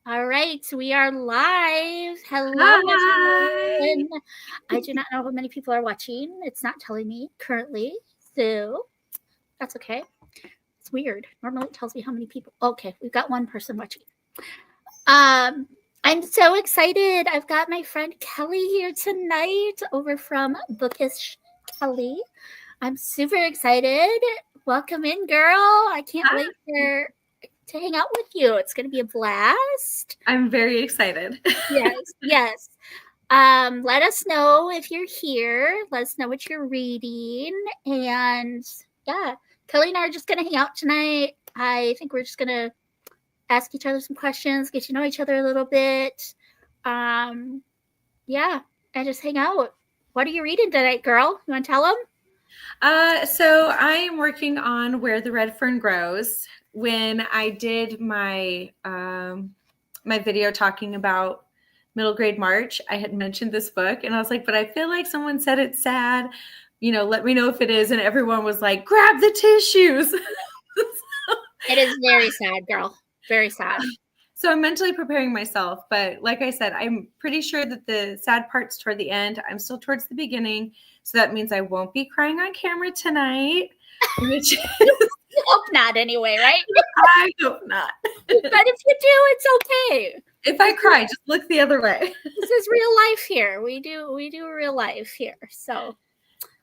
All right, we are live. Hello, Hi. everyone. I do not know how many people are watching. It's not telling me currently, so that's okay. It's weird. Normally, it tells me how many people. Okay, we've got one person watching. Um, I'm so excited. I've got my friend Kelley here tonight over from Bookish Kelley. I'm super excited. Welcome in, girl. I can't Hi. wait to hang out with you. It's going to be a blast. I'm very excited. Yes, yes. Let us know if you're here. Let us know what you're reading. And yeah, Kelley and I are just gonna hang out tonight. I think we're just gonna ask each other some questions, get to know each other a little bit. Um, yeah, and just hang out. What are you reading tonight, girl? You want to tell them? So I am working on Where the Red Fern Grows. When I did my video talking about middle grade March, I had mentioned this book, and I was like, but I feel like someone said it's sad. Let me know if it is. And everyone was like, grab the tissues. It is very sad, girl. Very sad. So I'm mentally preparing myself, but like I said, I'm pretty sure that the sad part's toward the end. I'm still towards the beginning, so that means I won't be crying on camera tonight, which Hope not, anyway, right? I hope not. But if you do, it's okay. If I cry, just look the other way. This is real life here. We do real life here. So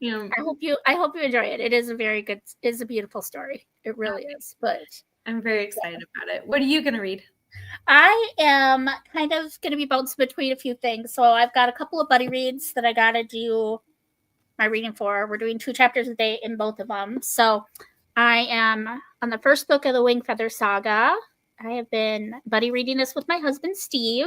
I hope you enjoy it. It is a very good, it's a beautiful story. It really is. But I'm very excited about it. What are you going to read? I am kind of going to be bouncing between a few things. So I've got a couple of buddy reads that I got to do my reading for. We're doing 2 chapters a day in both of them. So I am on the first book of the Wing Feather Saga. I have been buddy reading this with my husband, Steve.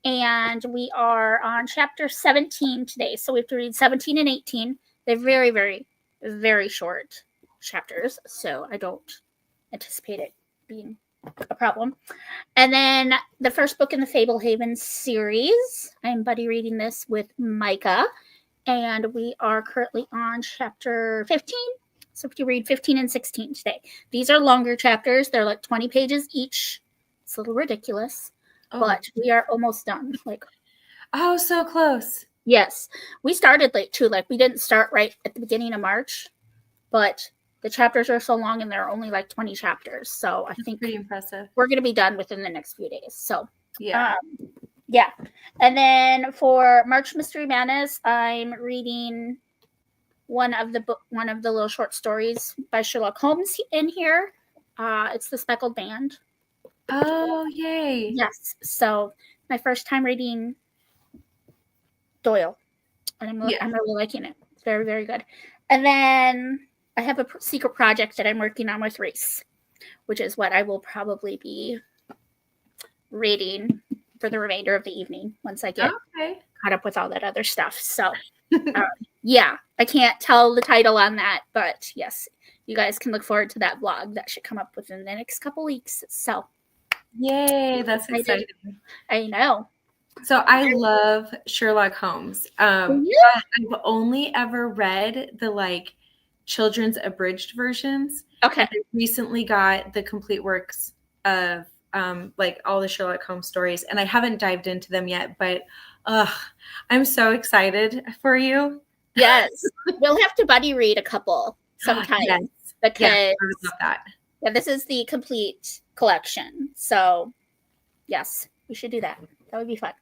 And we are on chapter 17 today. So we have to read 17 and 18. They're very, very, very short chapters. So I don't anticipate it being a problem. And then the first book in the Fablehaven series. I'm buddy reading this with Micah. And we are currently on chapter 15. So if you read 15 and 16 today. These are longer chapters. They're like 20 pages each. It's a little ridiculous. But we are almost done. Oh, so close. Yes. We started late too. We didn't start right at the beginning of March. But the chapters are so long and there are only like 20 chapters. So I think pretty impressive. We're going to be done within the next few days. So yeah. Yeah. And then for March Mystery Madness, I'm reading one of the little short stories by Sherlock Holmes in here. It's The Speckled Band. Oh, yay. Yes. So my first time reading Doyle. And I'm really liking it. It's very, very good. And then I have a secret project that I'm working on with Reese, which is what I will probably be reading for the remainder of the evening once I get caught up with all that other stuff. So, yeah, I can't tell the title on that, but yes, you guys can look forward to that vlog. That should come up within the next couple weeks. So, yay, that's exciting. I know. So I love Sherlock Holmes. I've only ever read the children's abridged versions. Okay. I recently got the complete works of all the Sherlock Holmes stories, and I haven't dived into them yet, but I'm so excited for you. Yes. We'll have to buddy read a couple sometime. Yes. Because I would love that. Yeah, this is the complete collection. So yes, we should do that. That would be fun.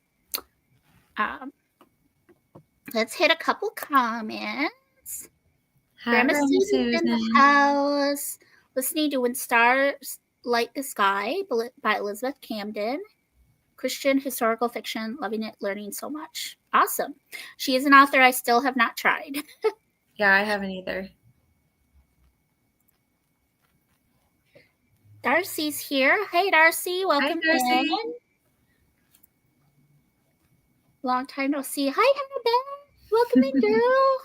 Let's hit a couple comments. Grandma Susan's in the house. Listening to When Stars Light the Sky by Elizabeth Camden. Christian historical fiction. Loving it, learning so much. Awesome. She is an author I still have not tried. Yeah, I haven't either. Darcy's here. Hey, Darcy. Welcome in. Long time no see. Hi, Annabelle. Welcome in, girl.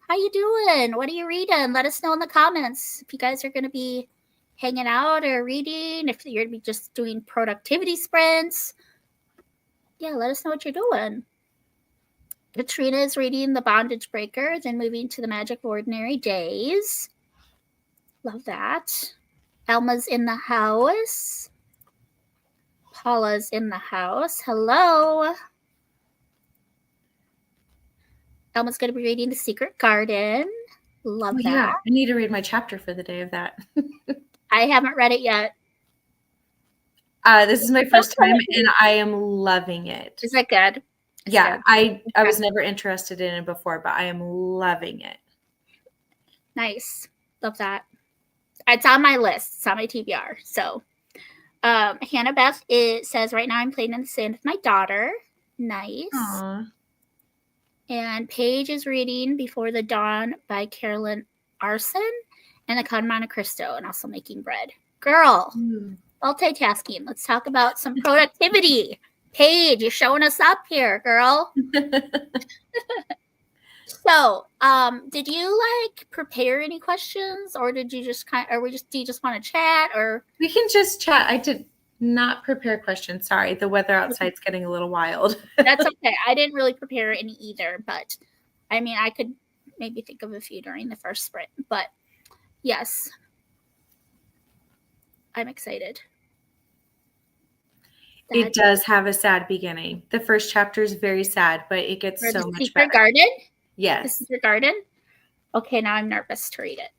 How you doing? What are you reading? Let us know in the comments if you guys are going to be hanging out or reading, if you're going to be just doing productivity sprints. Yeah, let us know what you're doing. Katrina is reading The Bondage Breaker, then moving to The Magic of Ordinary Days. Love that. Elma's in the house. Paula's in the house. Hello. Elma's going to be reading The Secret Garden. Love that. Yeah, I need to read my chapter for the day of that. I haven't read it yet. This is my first time, and I am loving it. Is that good? Yeah, I was never interested in it before, but I am loving it. Nice. Love that. It's on my list. It's on my TBR. So, Hannah Beth, it says, right now I'm playing in the sand with my daughter. Nice. Aww. And Paige is reading Before the Dawn by Carolyn Arson and The Count of Monte Cristo, and also making bread. Girl, multitasking. Let's talk about some productivity. Paige, you're showing us up here, girl. So, did you like prepare any questions, or did you just do you just want to chat, or? We can just chat. I did not prepare questions. Sorry, the weather outside's getting a little wild. That's okay. I didn't really prepare any either, but I mean, I could maybe think of a few during the first sprint. But yes, I'm excited. It does have a sad beginning. The first chapter is very sad, but it gets so much better. Secret Garden? Yes. The Secret Garden? Okay, now I'm nervous to read it.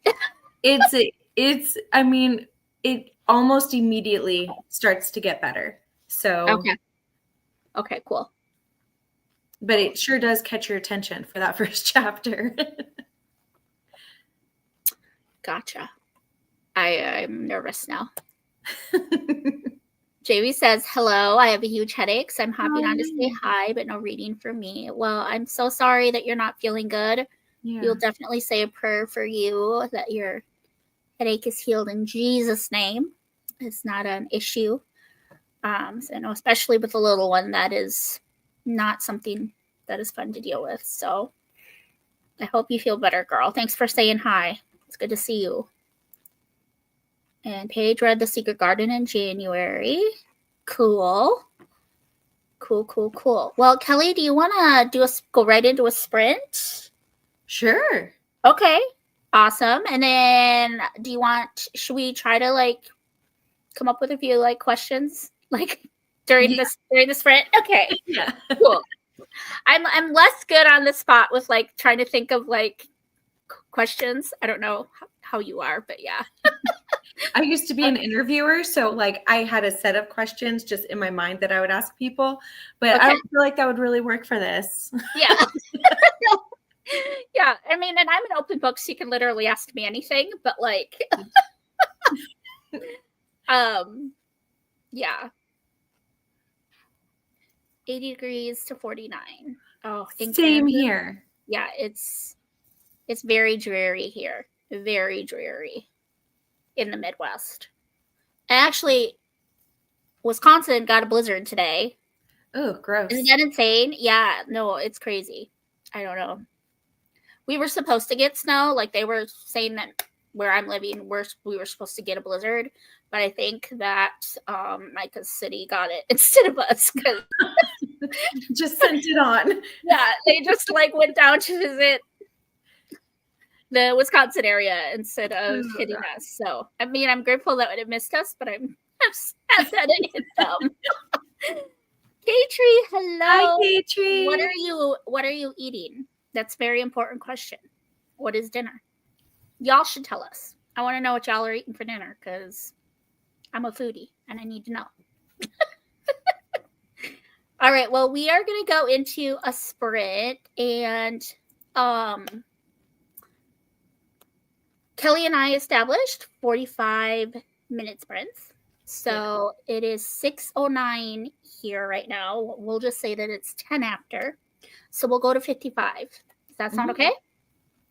I mean, it almost immediately starts to get better. So Okay, cool. But it sure does catch your attention for that first chapter. Gotcha. I'm nervous now. Jamie says, hello, I have a huge headache, so I'm hopping on to say hi, but no reading for me. Well, I'm so sorry that you're not feeling good. Yeah. We'll definitely say a prayer for you that your headache is healed in Jesus' name. It's not an issue. So, no, especially with the little one, that is not something that is fun to deal with. So I hope you feel better, girl. Thanks for saying hi. It's good to see you. And Paige read The Secret Garden in January. Cool. Well, Kelley, do you want to go right into a sprint? Sure. Okay. Awesome. And then should we try to come up with a few questions during the sprint? Okay. Yeah. Cool. I'm less good on the spot with trying to think of questions. I don't know how you are, but yeah. I used to be an interviewer, so I had a set of questions just in my mind that I would ask people, but I don't feel like that would really work for this. Yeah. Yeah. I mean, and I'm an open book, so you can literally ask me anything, but yeah. 80 degrees to 49. Oh, same here. Yeah, it's very dreary here. Very dreary. In the Midwest. Actually, Wisconsin got a blizzard today. Oh, gross. Isn't that insane? Yeah, no, it's crazy. I don't know. We were supposed to get snow. They were saying that where I'm living, we were supposed to get a blizzard. But I think that Micah City got it instead of us. Cause just sent it on. Yeah, they just went down to visit the Wisconsin area instead of hitting us. So, I mean, I'm grateful that it missed us, but I'm sad that it hit them. K-Tree, hello. Hi, K-Tree. What are you eating? That's a very important question. What is dinner? Y'all should tell us. I want to know what y'all are eating for dinner because I'm a foodie and I need to know. All right. Well, we are going to go into a sprint, and Kelley and I established 45-minute sprints. So It is 6:09 here right now. We'll just say that it's 10 after. So we'll go to 55. Does that sound okay?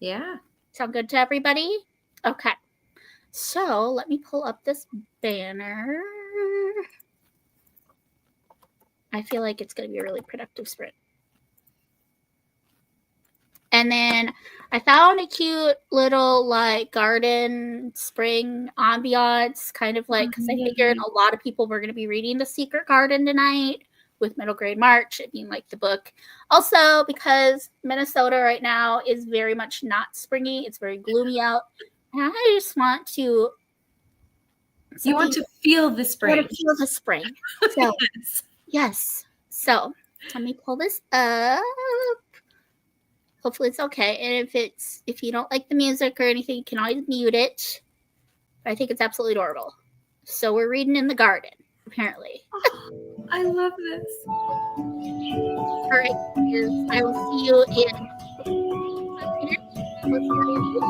Yeah. Sound good to everybody? Okay. So let me pull up this banner. I feel like it's going to be a really productive sprint. And then I found a cute little garden spring ambiance, kind of because I figured a lot of people were going to be reading The Secret Garden tonight with Middle Grade March, it being the book. Also, because Minnesota right now is very much not springy, it's very gloomy out. And I just want to So you want to feel the I spring. want to feel the spring. So yes. So let me pull this up. Hopefully it's okay. And if you don't like the music or anything, you can always mute it. But I think it's absolutely adorable. So we're reading in the garden, apparently. Oh, I love this. All right, I will see you in 5 minutes. We'll see you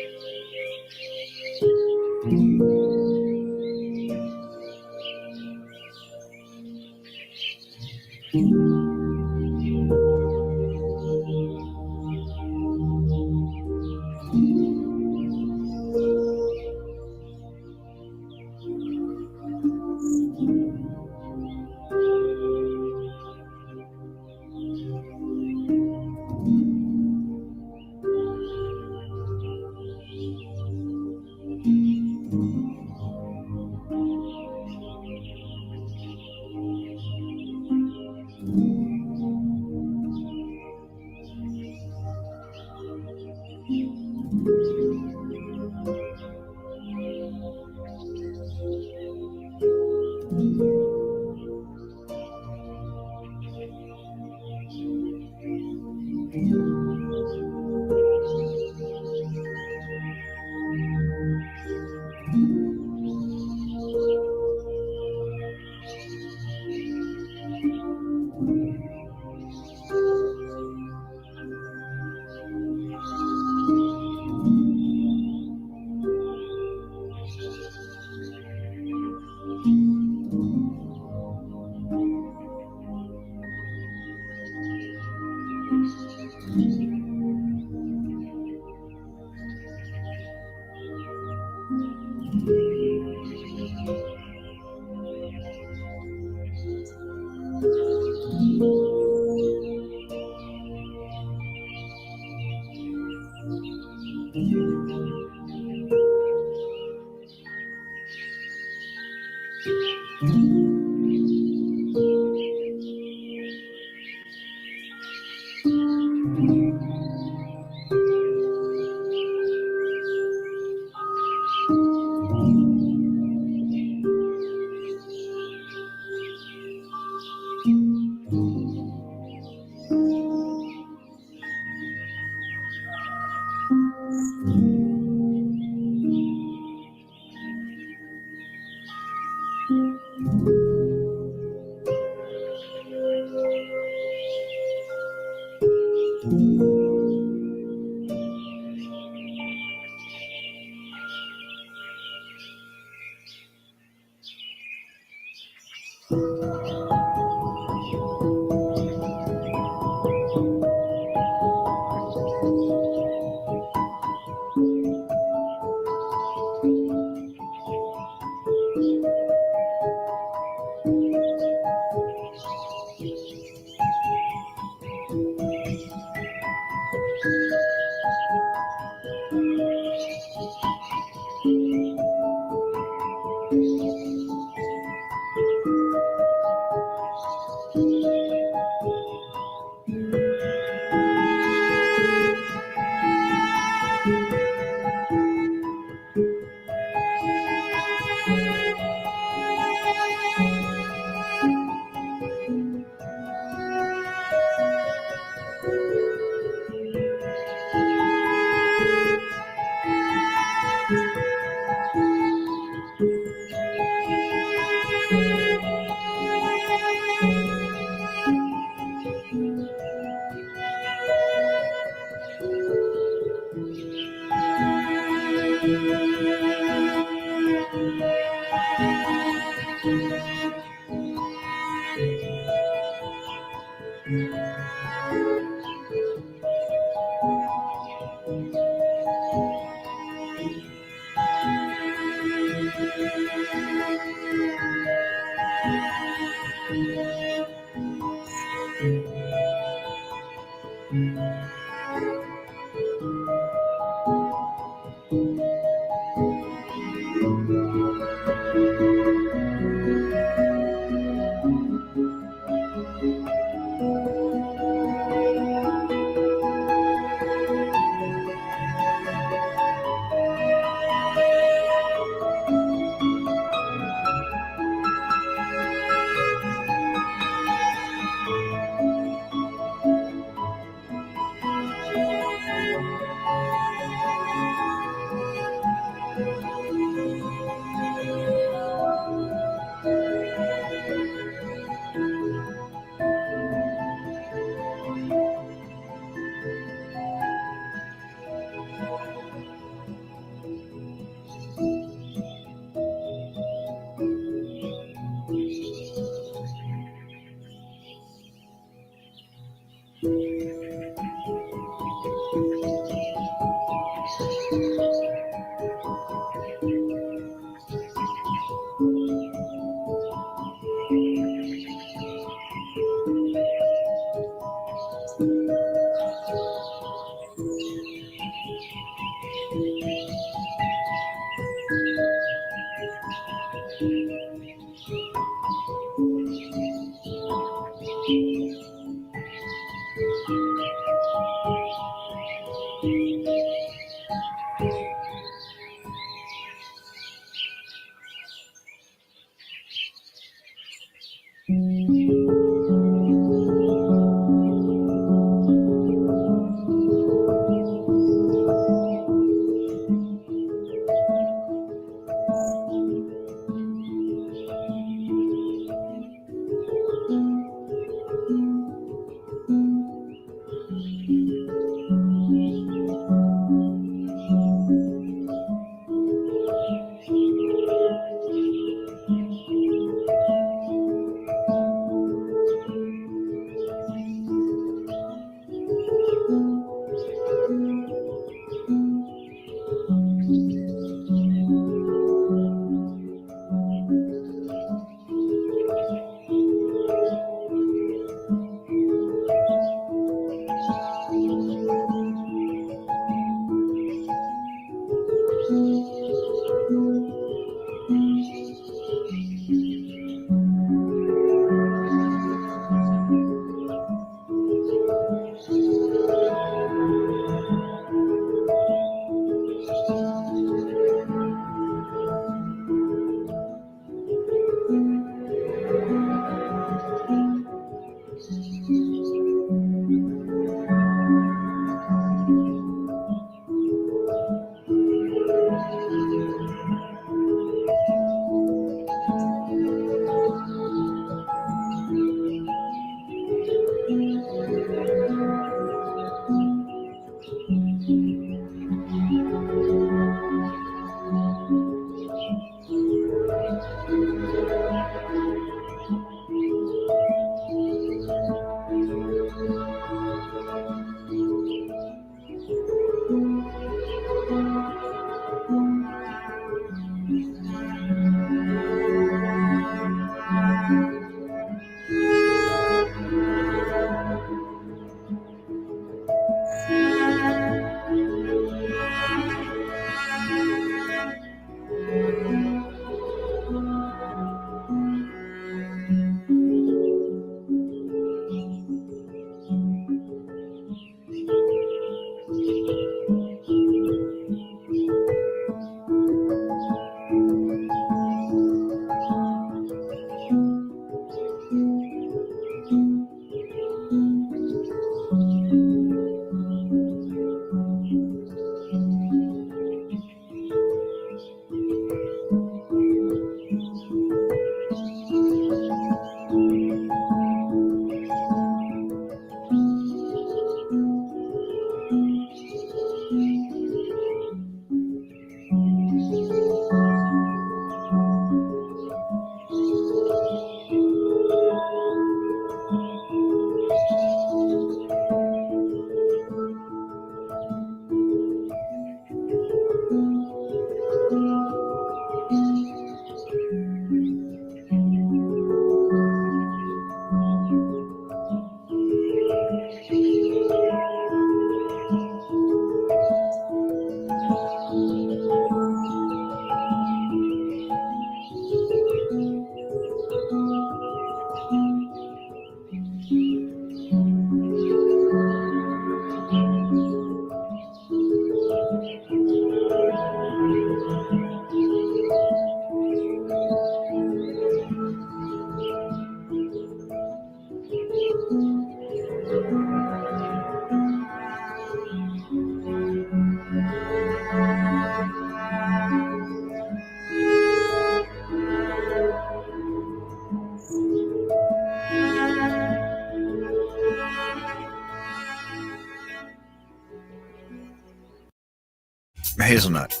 Hazelnut,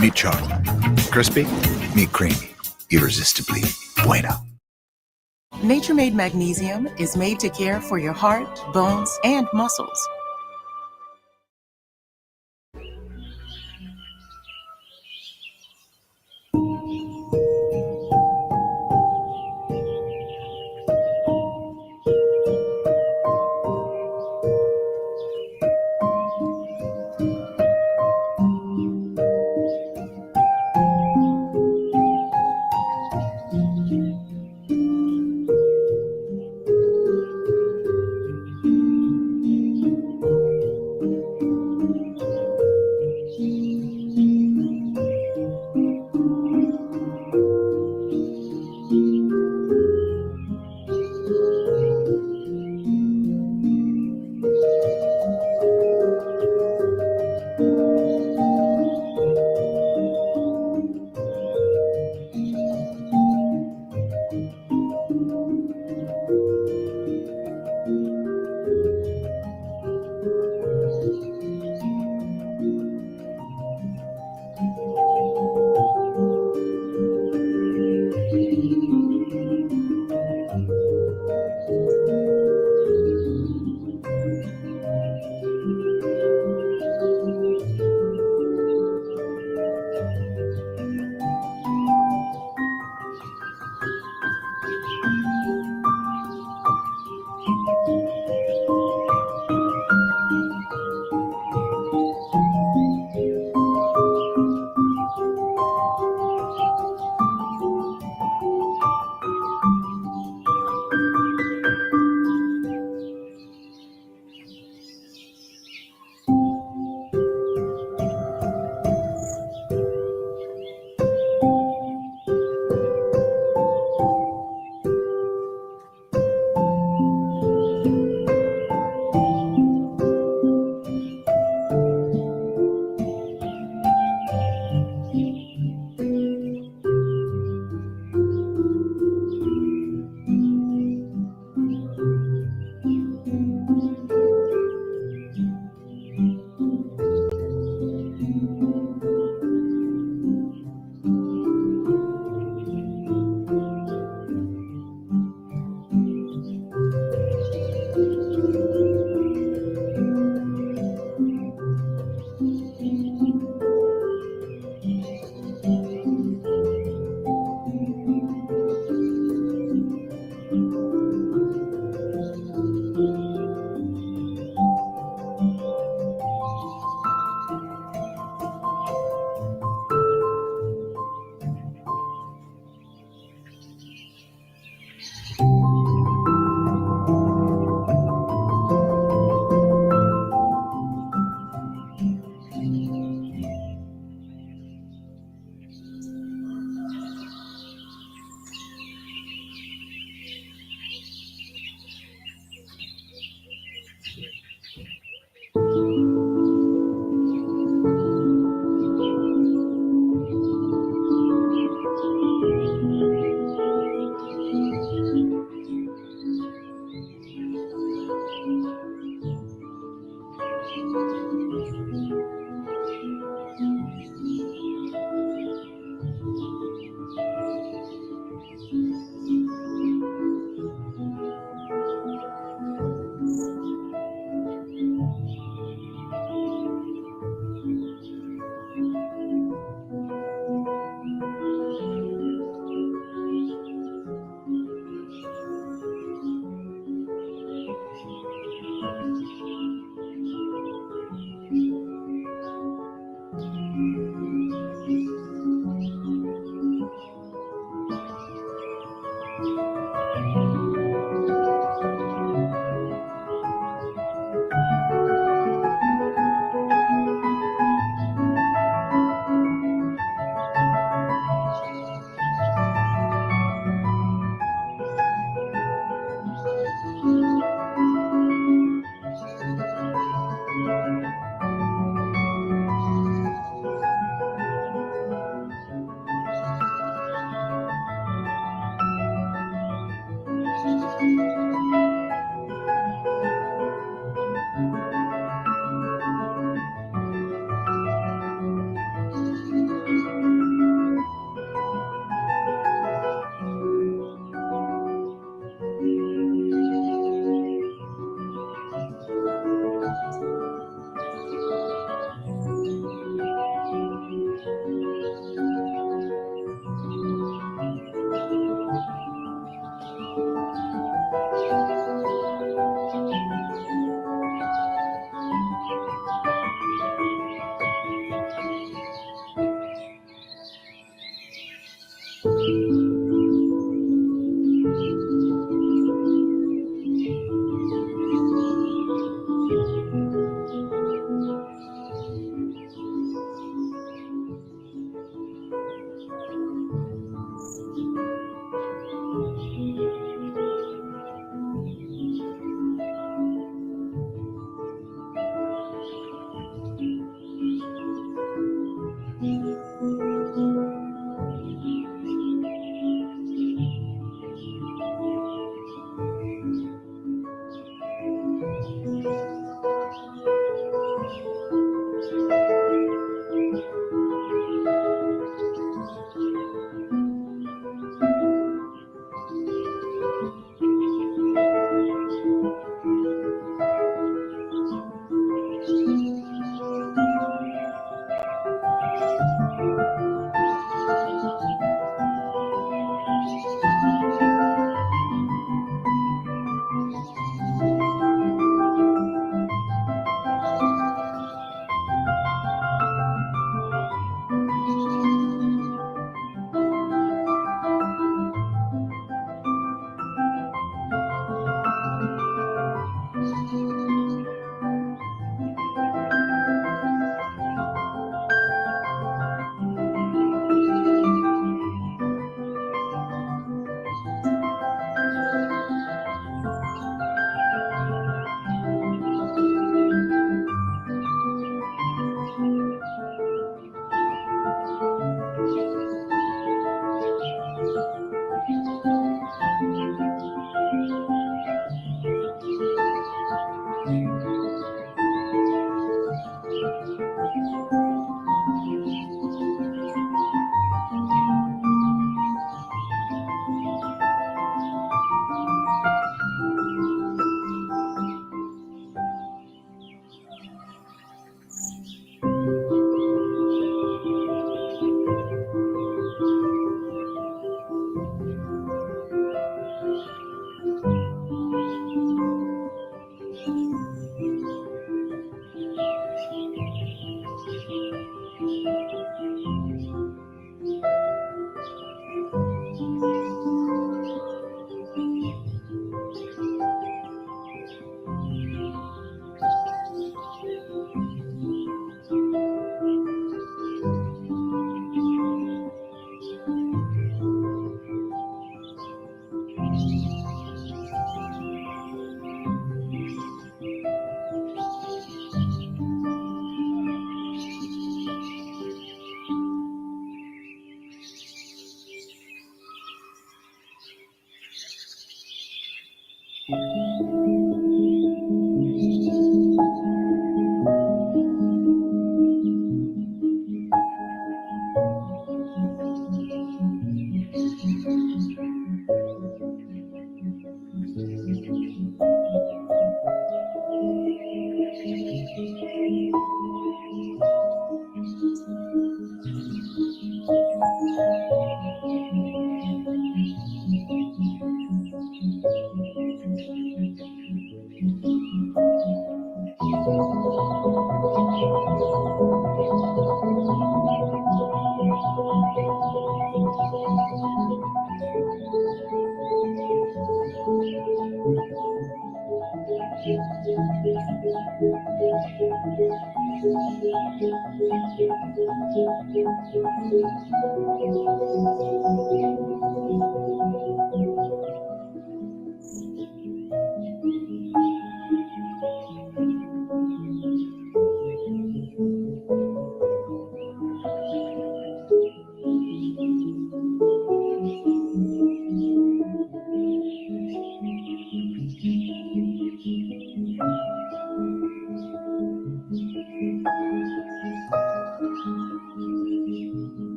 meet chocolate. Crispy, meet creamy. Irresistibly bueno. Nature-Made Magnesium is made to care for your heart, bones, and muscles.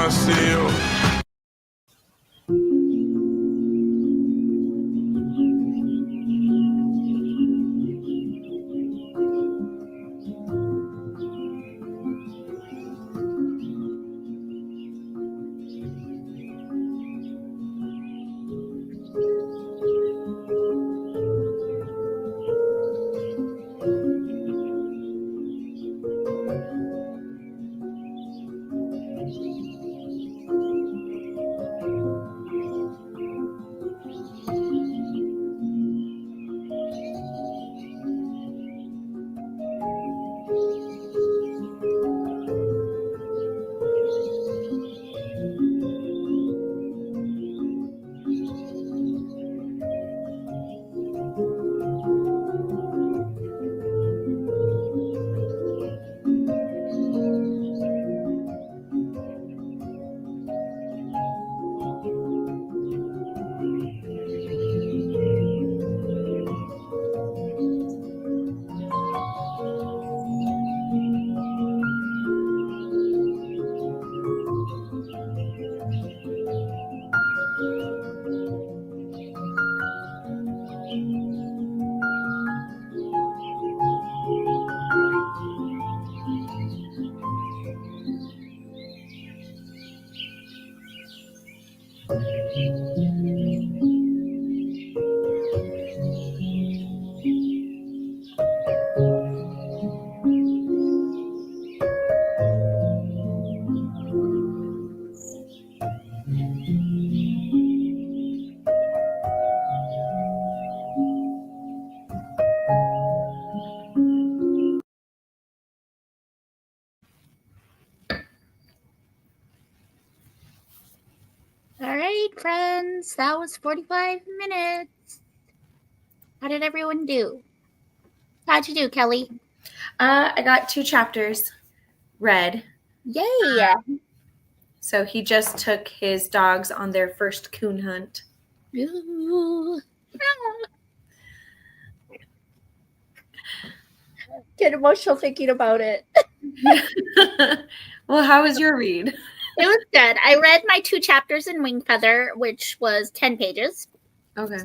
myself. All right, friends, that was 45 minutes. How did everyone do? How'd you do, Kelley? I got 2 chapters read. Yay! So he just took his dogs on their first coon hunt. Ooh. Get emotional thinking about it. Well, how was your read? It was good. I read my 2 chapters in Wing Feather, which was 10 pages. Okay.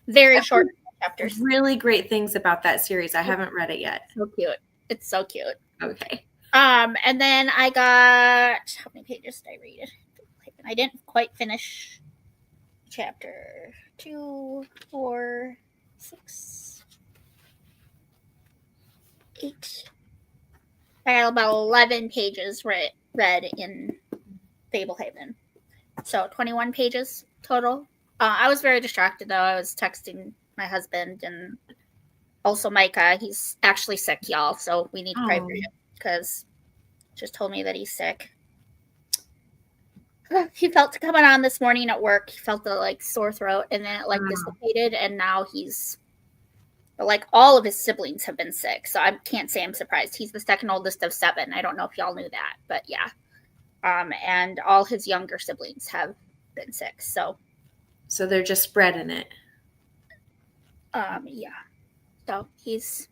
Very short chapters. Really great things about that series. I haven't read it yet. So cute. It's so cute. Okay. And then I got, how many pages did I read? I didn't quite finish chapter 2, 4, 6, 8. I got about 11 pages read in Fablehaven. So 21 pages total. I was very distracted though. I was texting my husband and also Micah. He's actually sick, y'all. So we need to pray for him because just told me that he's sick. He felt coming on this morning at work. He felt the sore throat and then it dissipated and now he's all of his siblings have been sick. So I can't say I'm surprised. He's the second oldest of 7. I don't know if y'all knew that, but yeah. And all his younger siblings have been sick. So they're just spreading it. Yeah. So he's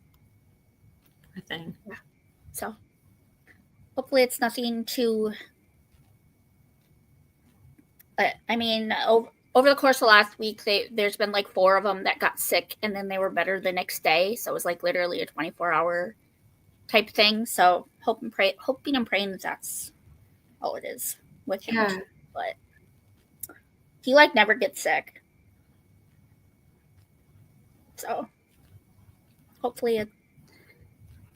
a thing. Yeah. So hopefully it's nothing too. I mean, over the course of last week, there's been 4 of them that got sick, and then they were better the next day. So it was literally a 24-hour type thing. So hoping and praying that that's all it is with him. Yeah. But he never gets sick. So hopefully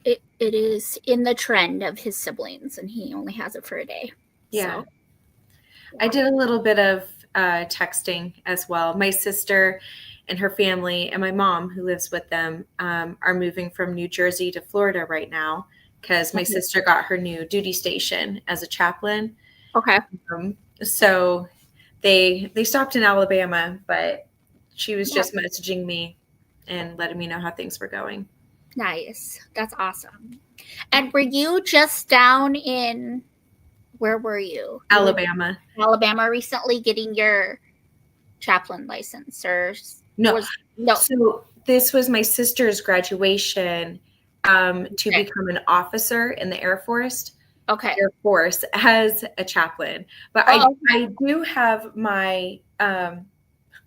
it is in the trend of his siblings, and he only has it for a day. Yeah. So, I did a little bit of texting as well. My sister and her family and my mom, who lives with them, are moving from New Jersey to Florida right now because my sister got her new duty station as a chaplain. Okay. So they stopped in Alabama, but she was just messaging me and letting me know how things were going. Nice. That's awesome. And were you just down in, where were you? Alabama. Alabama recently getting your chaplain license or no. So this was my sister's graduation to become an officer in the Air Force. Okay. Air Force as a chaplain. But I do have my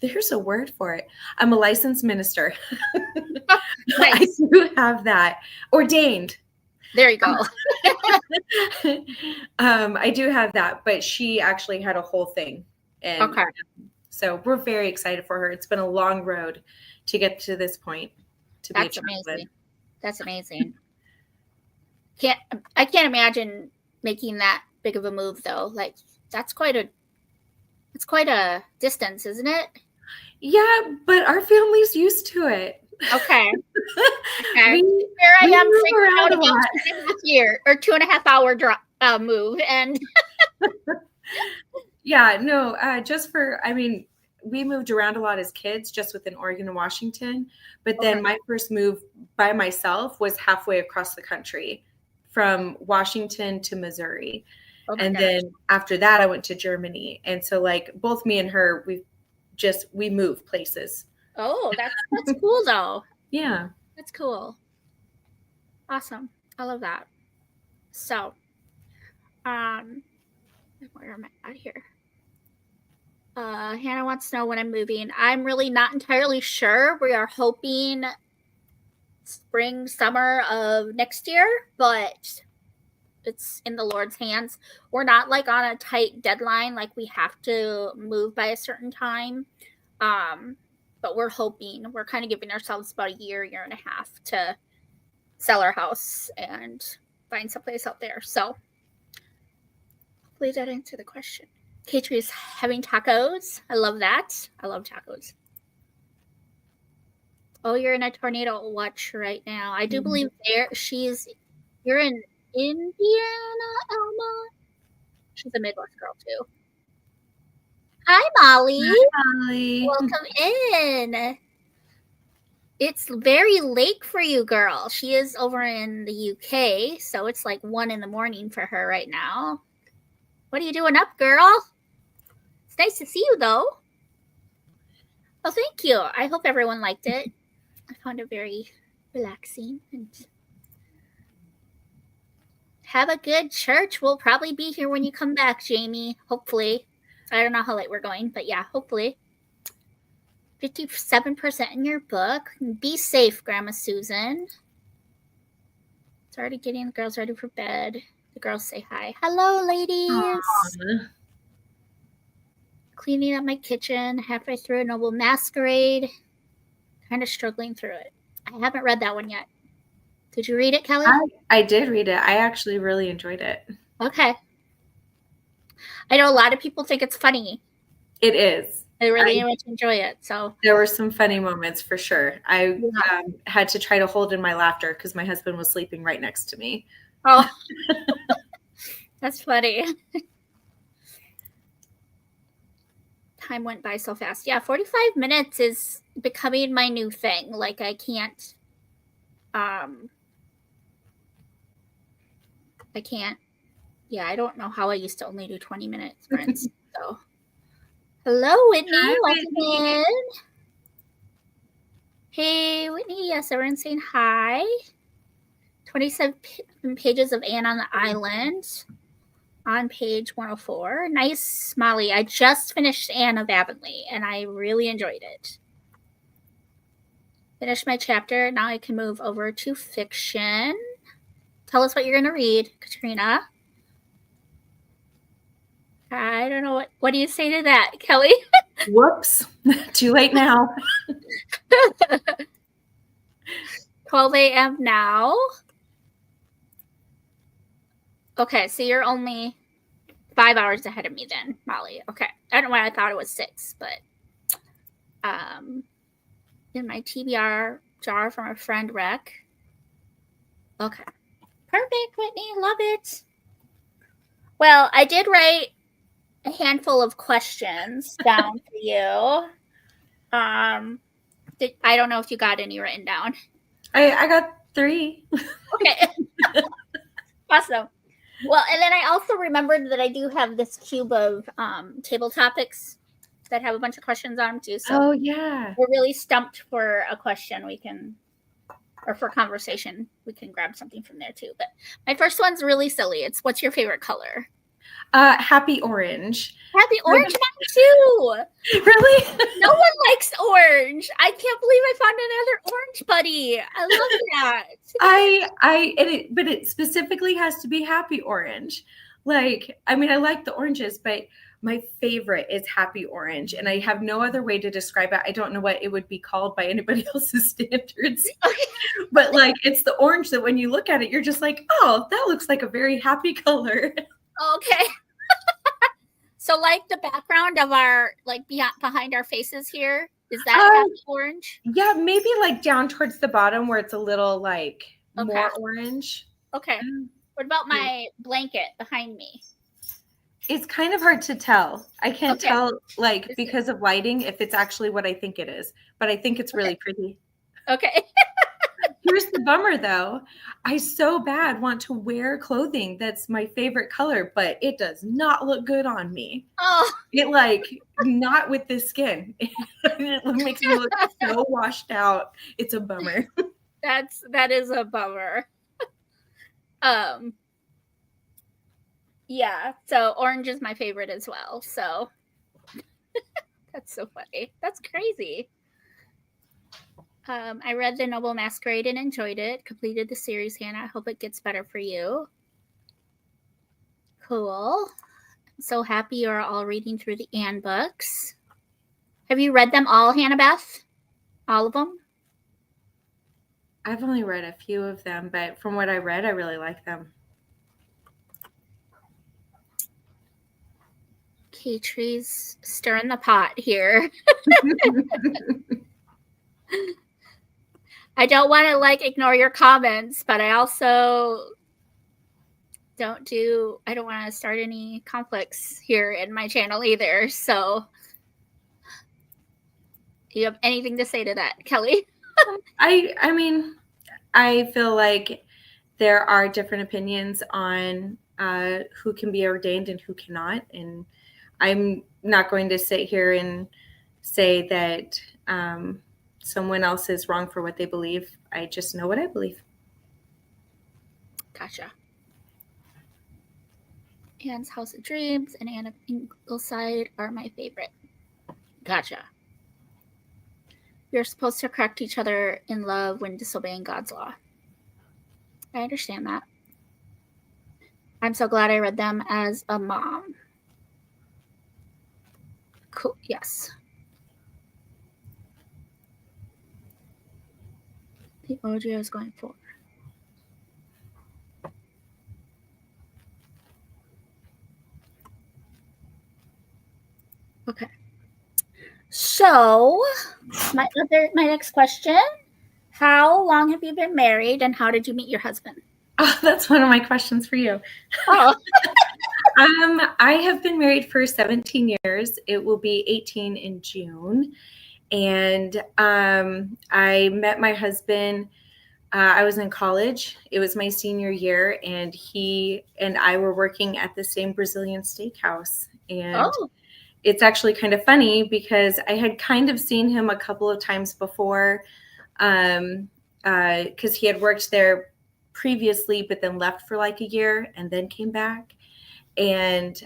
there's a word for it. I'm a licensed minister. Nice. I do have that ordained. There you go. I do have that, but she actually had a whole thing. And Okay. so we're very excited for her. It's been a long road to get to this point to be a That's chaplain. amazing. That's amazing. I can't imagine making that big of a move though. Like it's quite a distance, isn't it? Yeah, but our family's used to it. Okay. Okay. Here I am freaking out about 2.5 hour move, and yeah, no, we moved around a lot as kids, just within Oregon and Washington. But then my first move by myself was halfway across the country from Washington to Missouri. And then after that, I went to Germany. And so like both me and her, we move places. Oh, that's cool though. Yeah. That's cool. Awesome. I love that. So, where am I at here? Hannah wants to know when I'm moving. I'm really not entirely sure. We are hoping spring, summer of next year, but it's in the Lord's hands. We're not like on a tight deadline, like we have to move by a certain time. But we're hoping, we're kind of giving ourselves about a year and a half to sell our house and find someplace out there. So hopefully that answered the question. Katri is having tacos. I love that. I love tacos. Oh, you're in a tornado watch right now. I do believe you're in Indiana, Elma. She's a Midwest girl too. Hi, Molly. Hi, Molly. Welcome in. It's very late for you, girl. She is over in the UK, so it's like 1 a.m. for her right now. What are you doing up, girl? It's nice to see you, though. Oh, thank you. I hope everyone liked it. I found it very relaxing. And have a good church. We'll probably be here when you come back, Jamie. Hopefully. I don't know how late we're going, but yeah, hopefully. 57% in your book. Be safe, Grandma Susan. It's already getting the girls ready for bed. The girls say hi. Hello, ladies. Aww. Cleaning up my kitchen, halfway through a Noble Masquerade. Kind of struggling through it. I haven't read that one yet. Did you read it, Kelley? I did read it. I actually really enjoyed it. Okay. I know a lot of people think it's funny. It is. I really much enjoy it. So there were some funny moments for sure. I had to try to hold in my laughter because my husband was sleeping right next to me. Oh, that's funny. Time went by so fast. Yeah, 45 minutes is becoming my new thing. Like I can't. Yeah, I don't know how I used to only do 20-minute sprints. So, hello, Whitney. Hi, Welcome in. Hey, Whitney. Yes, everyone's saying hi. 27 pages of Anne on the Island on page 104. Nice, Molly. I just finished Anne of Avonlea, and I really enjoyed it. Finished my chapter. Now I can move over to fiction. Tell us what you're going to read, Katrina. I don't know. What do you say to that, Kelley? Whoops. Too late now. 12 a.m. now. Okay, so you're only 5 hours ahead of me then, Molly. Okay. I don't know why I thought it was 6, but in my TBR jar from a friend rec. Okay. Perfect, Whitney. Love it. Well, I did write a handful of questions down for you. I don't know if you got any written down. I got 3. Okay. Awesome. Well, and then I also remembered that I do have this cube of table topics that have a bunch of questions on them too. So oh yeah, we're really stumped for a question. We can or for conversation, we can grab something from there too. But my first one's really silly. It's what's your favorite color? Happy orange. Happy orange, mine too. Really? No one likes orange. I can't believe I found another orange buddy. I love that. But it specifically has to be happy orange. Like, I mean, I like the oranges, but my favorite is happy orange, and I have no other way to describe it. I don't know what it would be called by anybody else's standards, but like, it's the orange that when you look at it, you're just like, oh, that looks like a very happy color. Okay. So like the background of our, like behind our faces here, is that happy orange? Yeah, maybe like down towards the bottom where it's a little like more orange. Okay. What about my blanket behind me? It's kind of hard to tell. I can't tell, like, because of lighting, if it's actually what I think it is, but I think it's really pretty. Okay. Here's the bummer, though. I so bad want to wear clothing that's my favorite color, but it does not look good on me. Oh. It, like, not with this skin. It makes me look so washed out. It's a bummer. That is a bummer. Yeah, so orange is my favorite as well. So that's so funny. That's crazy. I read The Noble Masquerade and enjoyed it. Completed the series, Hannah. I hope it gets better for you. Cool. I'm so happy you're all reading through the Anne books. Have you read them all, Hannah Beth? All of them? I've only read a few of them, but from what I read, I really like them. Katie's stirring the pot here. I don't want to like ignore your comments, but I also don't want to start any conflicts here in my channel either. So do you have anything to say to that, Kelley? I mean, I feel like there are different opinions on who can be ordained and who cannot. And I'm not going to sit here and say that someone else is wrong for what they believe. I just know what I believe. Gotcha. Anne's House of Dreams and Anne of Ingleside are my favorite. Gotcha. You're supposed to correct each other in love when disobeying God's law. I understand that. I'm so glad I read them as a mom. Cool. Yes. The OG is going for. Okay. So, my next question: how long have you been married, and how did you meet your husband? Oh, that's one of my questions for you. Oh. I have been married for 17 years. It will be 18 in June. And I met my husband. I was in college. It was my senior year, and he and I were working at the same Brazilian steakhouse. And it's actually kind of funny because I had kind of seen him a couple of times before, because he had worked there previously, but then left for like a year and then came back. And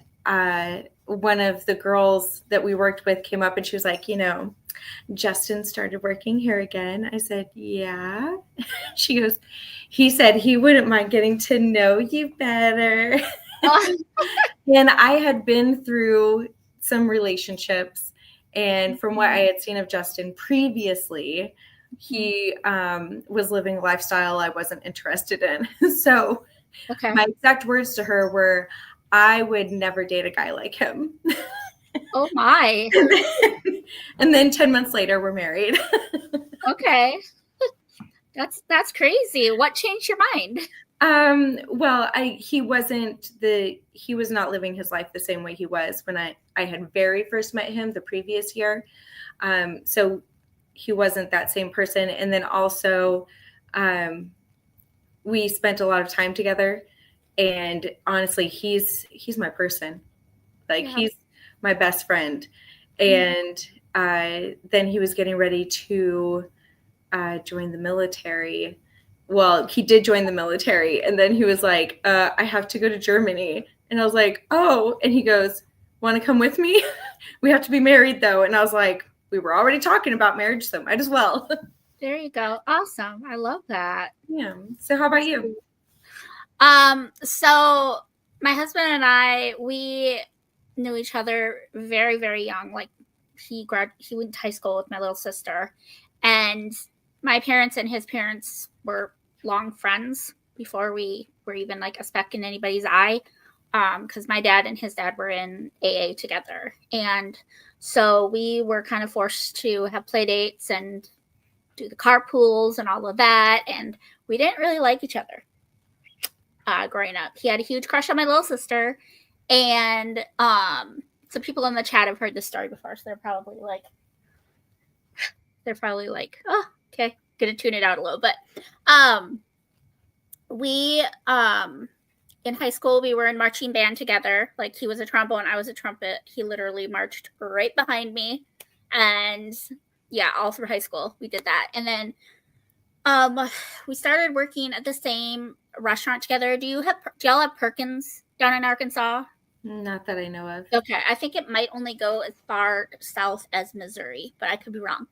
one of the girls that we worked with came up and she was like, Justin started working here again. I said, yeah. She goes, he said he wouldn't mind getting to know you better. And I had been through some relationships. And from what I had seen of Justin previously, he was living a lifestyle I wasn't interested in. So my exact words to her were, I would never date a guy like him. Oh my. And then 10 months later, we're married. Okay. That's crazy. What changed your mind? Well, he was not living his life the same way he was when I had very first met him the previous year. So he wasn't that same person. And then also, we spent a lot of time together, and honestly, he's my person. Like, he's my best friend. And then he was getting ready to join the military. well, he did join the military, and then he was like, I have to go to Germany. And I was like, oh, and he goes, want to come with me? We have to be married though. And I was like, we were already talking about marriage, so might as well. There you go. Awesome. I love that. Yeah. So how about you? So my husband and I, we knew each other very, very young. Like he went to high school with my little sister, and my parents and his parents were long friends before we were even like a speck in anybody's eye. Because my dad and his dad were in AA together, and so we were kind of forced to have play dates and do the carpools and all of that, and we didn't really like each other. Growing up, he had a huge crush on my little sister, and some people in the chat have heard this story before, so they're probably like, oh, okay, gonna tune it out a little bit. We in high school, we were in marching band together. Like he was a trombone, I was a trumpet. He literally marched right behind me, and yeah, all through high school we did that. And then we started working at the same restaurant together. Do y'all have Perkins down in Arkansas? Not that I know of. Okay, I think it might only go as far south as Missouri, but I could be wrong.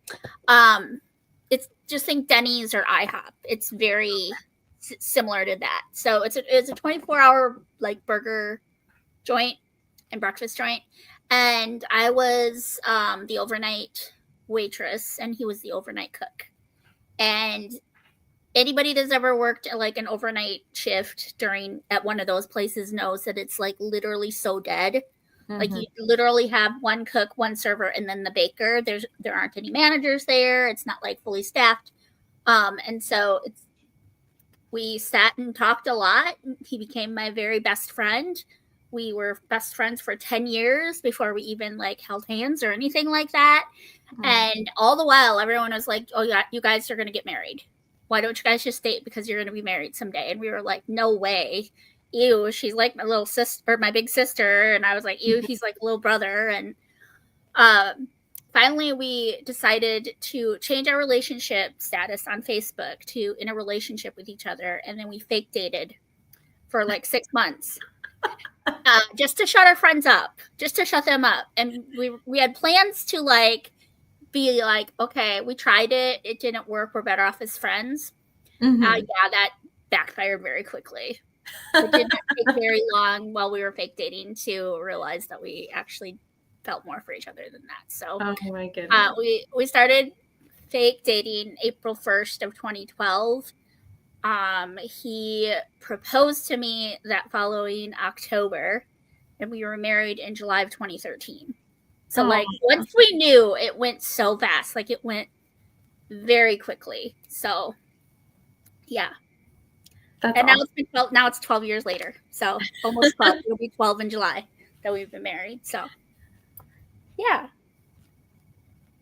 It's just think Denny's or IHOP. It's very similar to that. So it's a 24-hour like burger joint and breakfast joint, and I was the overnight waitress, and he was the overnight cook. And anybody that's ever worked like an overnight shift at one of those places knows that it's like literally so dead. Mm-hmm. Like you literally have one cook, one server, and then the baker. There aren't any managers there. It's not like fully staffed. And so we sat and talked a lot. He became my very best friend. We were best friends for 10 years before we even like held hands or anything like that. Mm-hmm. And all the while, everyone was like, oh yeah, you guys are going to get married. Why don't you guys just date because you're going to be married someday? And we were like, no way. Ew, she's like my little sister, or my big sister. And I was like, ew, he's like a little brother. And finally, we decided to change our relationship status on Facebook to in a relationship with each other. And then we fake dated for like 6 months just to shut our friends up, just to shut them up. And we had plans to like be like, okay, we tried it. It didn't work. We're better off as friends. Mm-hmm. Yeah, that backfired very quickly. It didn't take very long while we were fake dating to realize that we actually felt more for each other than that. So oh my goodness. We started fake dating April 1st of 2012. He proposed to me that following October, and we were married in July of 2013. So like once we knew, it went so fast. Like it went very quickly. So yeah. That's and awesome. Now it's 12 years later. So almost 12. It'll be 12 in July that we've been married. So yeah.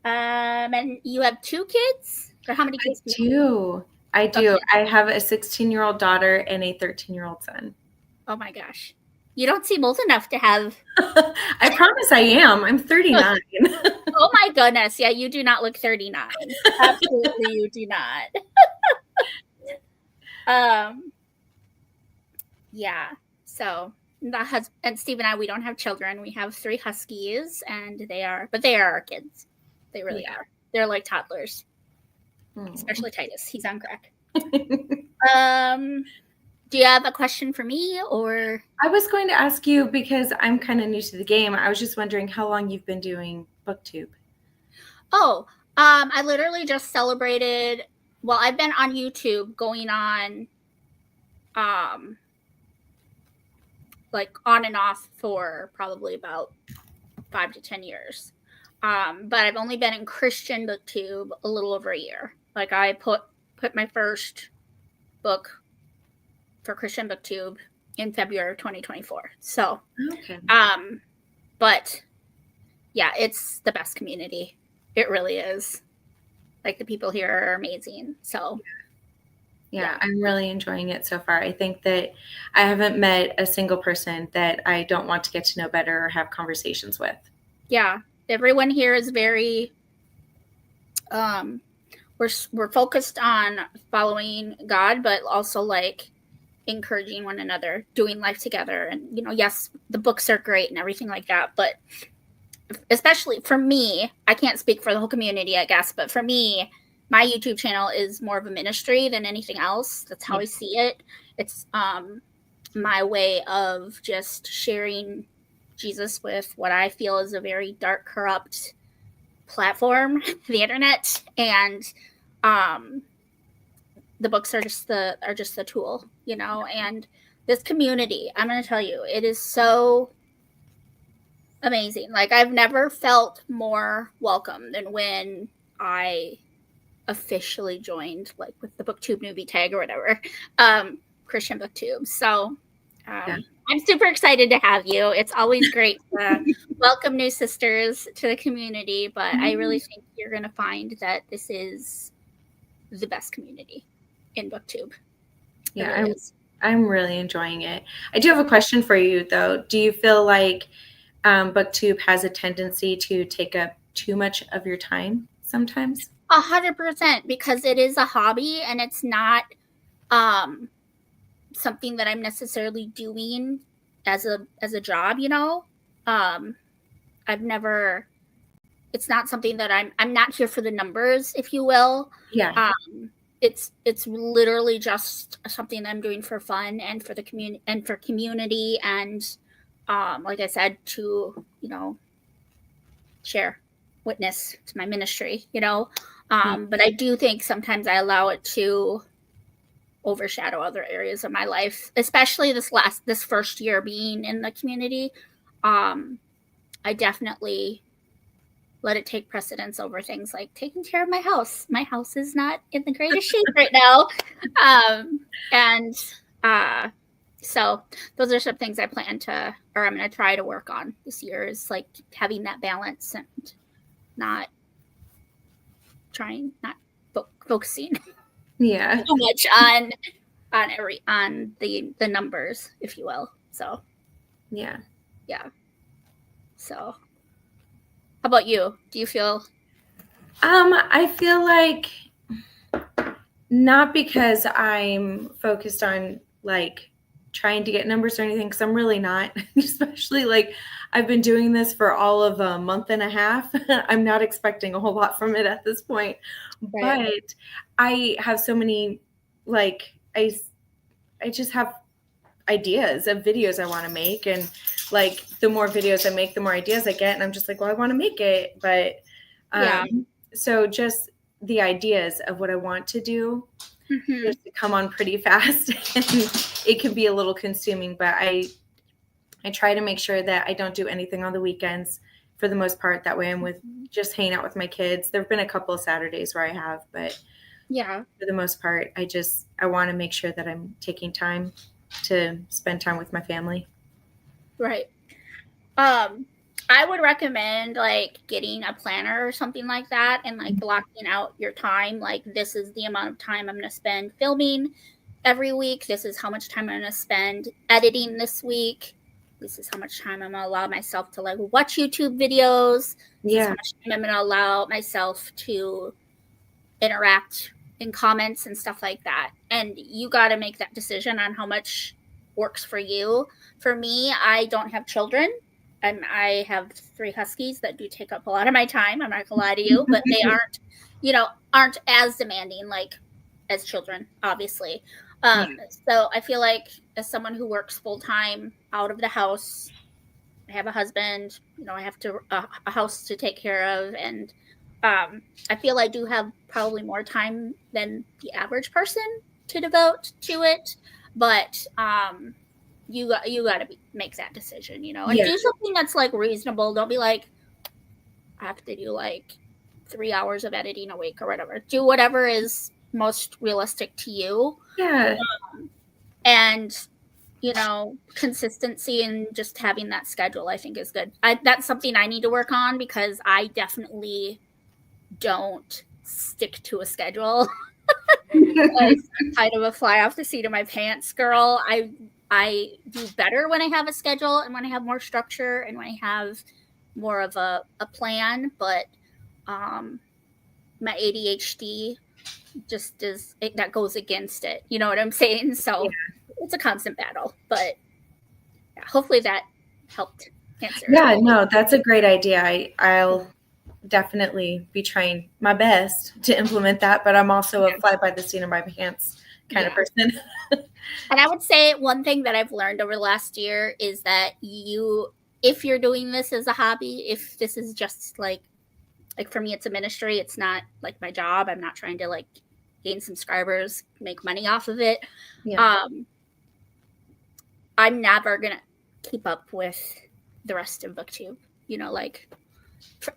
And you have 2 kids? Or how many kids do you have? I do. Okay. I have a 16-year-old daughter and a 13-year-old son. Oh my gosh. You don't seem old enough to have. I promise I am. I'm 39. Oh my goodness. Yeah, you do not look 39. Absolutely, you do not. Yeah. So and Steve and I, we don't have children. We have 3 huskies, and they are our kids. They really are. They're like toddlers. Especially Titus. He's on crack. Do you have a question for me, or? I was going to ask you because I'm kind of new to the game. I was just wondering how long you've been doing BookTube. Oh, I literally just celebrated. Well, I've been on YouTube going on, like on and off for probably about 5 to 10 years. But I've only been in Christian BookTube a little over a year. Like I put my first book for Christian BookTube in February of 2024. So, okay. But yeah, it's the best community. It really is. Like the people here are amazing. So yeah, I'm really enjoying it so far. I think that I haven't met a single person that I don't want to get to know better or have conversations with. Yeah. Everyone here is very we're focused on following God, but also like encouraging one another, doing life together. And, you know, yes, the books are great and everything like that, but especially for me, I can't speak for the whole community, I guess, but for me, my YouTube channel is more of a ministry than anything else. That's how I see it. It's my way of just sharing Jesus with what I feel is a very dark, corrupt platform, the internet, and the books are just the tool, you know. And this community, I'm going to tell you, it is so amazing. Like, I've never felt more welcome than when I officially joined, like with the booktube newbie tag or whatever, Christian booktube. So I'm super excited to have you. It's always great to welcome new sisters to the community, but I really think you're going to find that this is the best community in booktube. Yeah, I'm really enjoying it. I do have a question for you though. Do you feel like booktube has a tendency to take up too much of your time sometimes? 100%, because it is a hobby and it's not something that I'm necessarily doing as a job, you know. It's not something that I'm not here for the numbers, if you will. Yeah. It's literally just something that I'm doing for fun and for the community and like I said, to, you know, share, witness to my ministry, you know. But I do think sometimes I allow it to overshadow other areas of my life, especially this first year being in the community. I definitely let it take precedence over things like taking care of my house. My house is not in the greatest shape right now. So those are some things I'm going to try to work on this year, is like having that balance and not focusing so much on the numbers, if you will. So yeah. So how about you? Do you feel? I feel like, not because I'm focused on like trying to get numbers or anything, because I'm really not. Especially like I've been doing this for all of a month and a half. I'm not expecting a whole lot from it at this point. Right. But I have so many, like, I just have ideas of videos I want to make, and like the more videos I make, the more ideas I get, and I'm just like, well, I want to make it, but so just the ideas of what I want to do just come on pretty fast, and it can be a little consuming, but I try to make sure that I don't do anything on the weekends for the most part. That way I'm just hanging out with my kids. There've been a couple of Saturdays where I have, but for the most part, I want to make sure that I'm taking time to spend time with my family. Right. I would recommend like getting a planner or something like that, and like blocking out your time. Like, this is the amount of time I'm going to spend filming every week. This is how much time I'm going to spend editing this week. This is how much time I'm going to allow myself to like watch YouTube videos. This is how much time I'm going to allow myself to interact in comments and stuff like that. And you got to make that decision on how much works for you. For me, I don't have children. I have 3 huskies that do take up a lot of my time. I'm not gonna lie to you, but they aren't as demanding like as children, obviously. So I feel like as someone who works full time out of the house, I have a husband, you know, I have a house to take care of, and I feel I do have probably more time than the average person to devote to it, but you got to make that decision, you know, and do something that's like reasonable. Don't be like, I have to do like 3 hours of editing a week or whatever. Do whatever is most realistic to you. And, you know, consistency and just having that schedule, I think, is good. That's something I need to work on, because I definitely don't stick to a schedule. Like, I'm kind of a fly off the seat of my pants girl. I do better when I have a schedule and when I have more structure and when I have more of a plan. But my ADHD just is it, that goes against it. You know what I'm saying? So it's a constant battle, but yeah, hopefully that helped answer. Yeah, no, that's a great idea. I'll definitely be trying my best to implement that, but I'm also a fly by the seat of my pants kind of person. And I would say one thing that I've learned over the last year is that if you're doing this as a hobby, if this is just like for me, it's a ministry, it's not like my job. I'm not trying to like gain subscribers, make money off of it. Yeah. I'm never going to keep up with the rest of BookTube. You know, like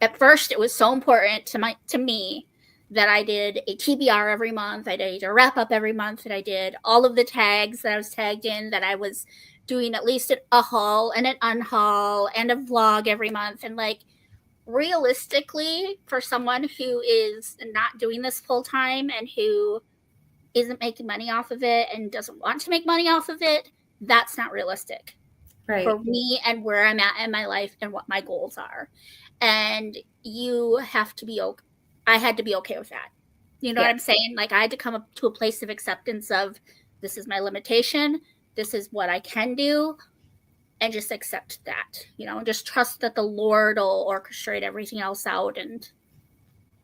at first it was so important to me that I did a TBR every month. I did a wrap up every month, that I did all of the tags that I was tagged in, that I was doing at least a haul and an unhaul and a vlog every month. And like, realistically, for someone who is not doing this full time and who isn't making money off of it and doesn't want to make money off of it, that's not realistic for me and where I'm at in my life and what my goals are. And you have to be okay. I had to be okay with that. You know what I'm saying? Like, I had to come up to a place of acceptance of, this is my limitation, this is what I can do, and just accept that, you know, and just trust that the Lord will orchestrate everything else out and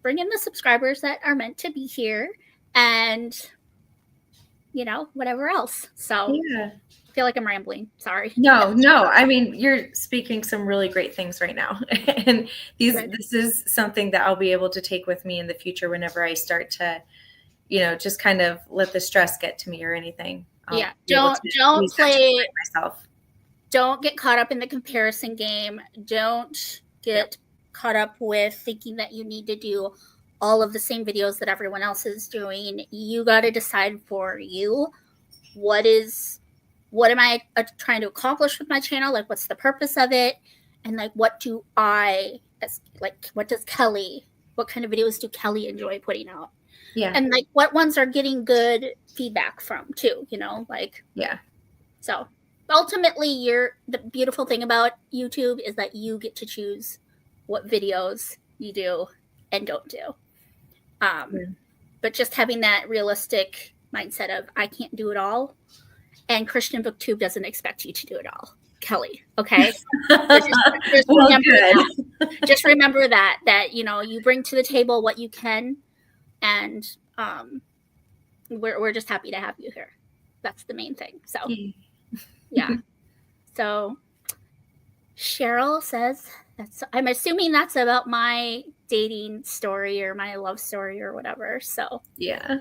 bring in the subscribers that are meant to be here, and, you know, whatever else. So I feel like I'm rambling. Sorry. No. I mean, you're speaking some really great things right now. And this is something that I'll be able to take with me in the future whenever I start to, you know, just kind of let the stress get to me or anything. Don't play myself. Don't get caught up in the comparison game. Don't get caught up with thinking that you need to do all of the same videos that everyone else is doing. You got to decide for you, what am I trying to accomplish with my channel? Like, what's the purpose of it? And like, what does Kelley, what kind of videos do Kelley enjoy putting out? Yeah. And like, what ones are getting good feedback from too, you know, like, so ultimately the beautiful thing about YouTube is that you get to choose what videos you do and don't do. But just having that realistic mindset of, I can't do it all. And Christian BookTube doesn't expect you to do it all, Kelley. Okay. Just remember that, you know, you bring to the table what you can, and we're just happy to have you here. That's the main thing. So yeah. So Cheryl says I'm assuming that's about my dating story or my love story or whatever. So yeah.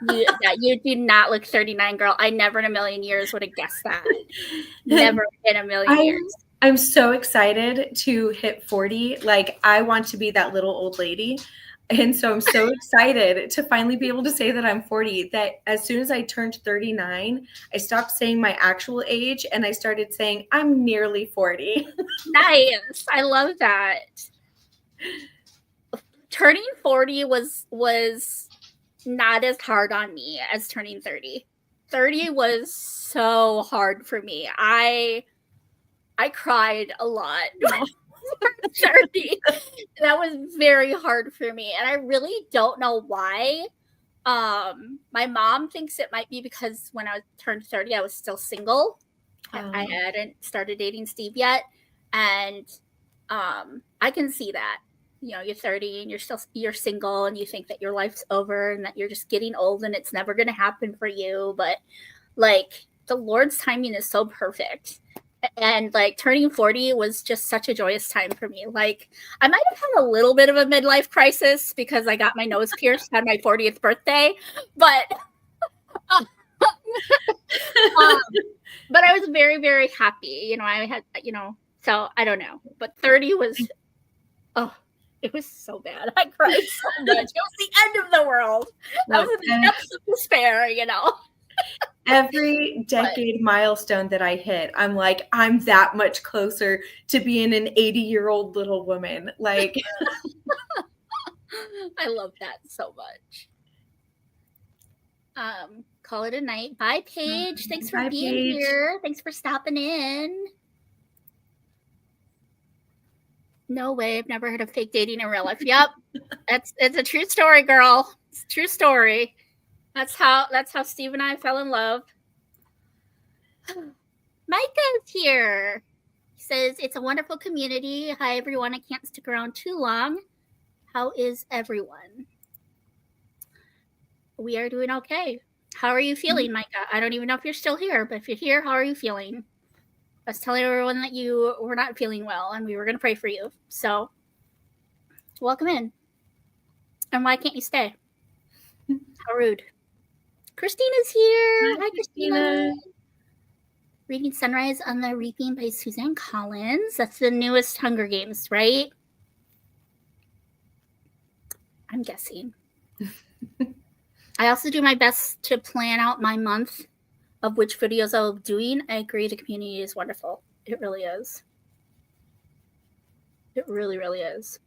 You do not look 39, girl. I never in a million years would have guessed that. Never in a million years. I'm so excited to hit 40. Like, I want to be that little old lady. And so I'm so excited to finally be able to say that I'm 40, that as soon as I turned 39, I stopped saying my actual age and I started saying I'm nearly 40. Nice. I love that. Turning 40 was not as hard on me as turning 30. 30 was so hard for me. I cried a lot. 30. That was very hard for me, and I really don't know why. My mom thinks it might be because when I turned 30, I was still single. I hadn't started dating Steve yet, and I can see that. You know, you're 30 and you're single, and you think that your life's over and that you're just getting old and it's never going to happen for you. But like, the Lord's timing is so perfect. And like, turning 40 was just such a joyous time for me. Like, I might have had a little bit of a midlife crisis because I got my nose pierced on my 40th birthday, but but I was very, very happy. You know, I had, you know, so I don't know. But 30 was, it was so bad. I cried so much. It was the end of the world. I was in the depths of despair, you know. Every decade milestone that I hit, I'm like, I'm that much closer to being an 80-year-old little woman. Like, I love that so much. Call it a night. Bye, Paige. Thanks for being here. Thanks for stopping in. No way. I've never heard of fake dating in real life. Yep. It's a true story, girl. It's a true story. That's how Steve and I fell in love. Micah's here. He says, it's a wonderful community. Hi, everyone. I can't stick around too long. How is everyone? We are doing okay. How are you feeling, Micah? I don't even know if you're still here, but if you're here, how are you feeling? I was telling everyone that you were not feeling well, and we were going to pray for you. So, welcome in. And why can't you stay? How rude. Christina's here. Hi, Christina. Reading Sunrise on the Reaping by Suzanne Collins. That's the newest Hunger Games, right? I'm guessing. I also do my best to plan out my month of which videos I'll be doing. I agree, the community is wonderful. It really is. It really, really is.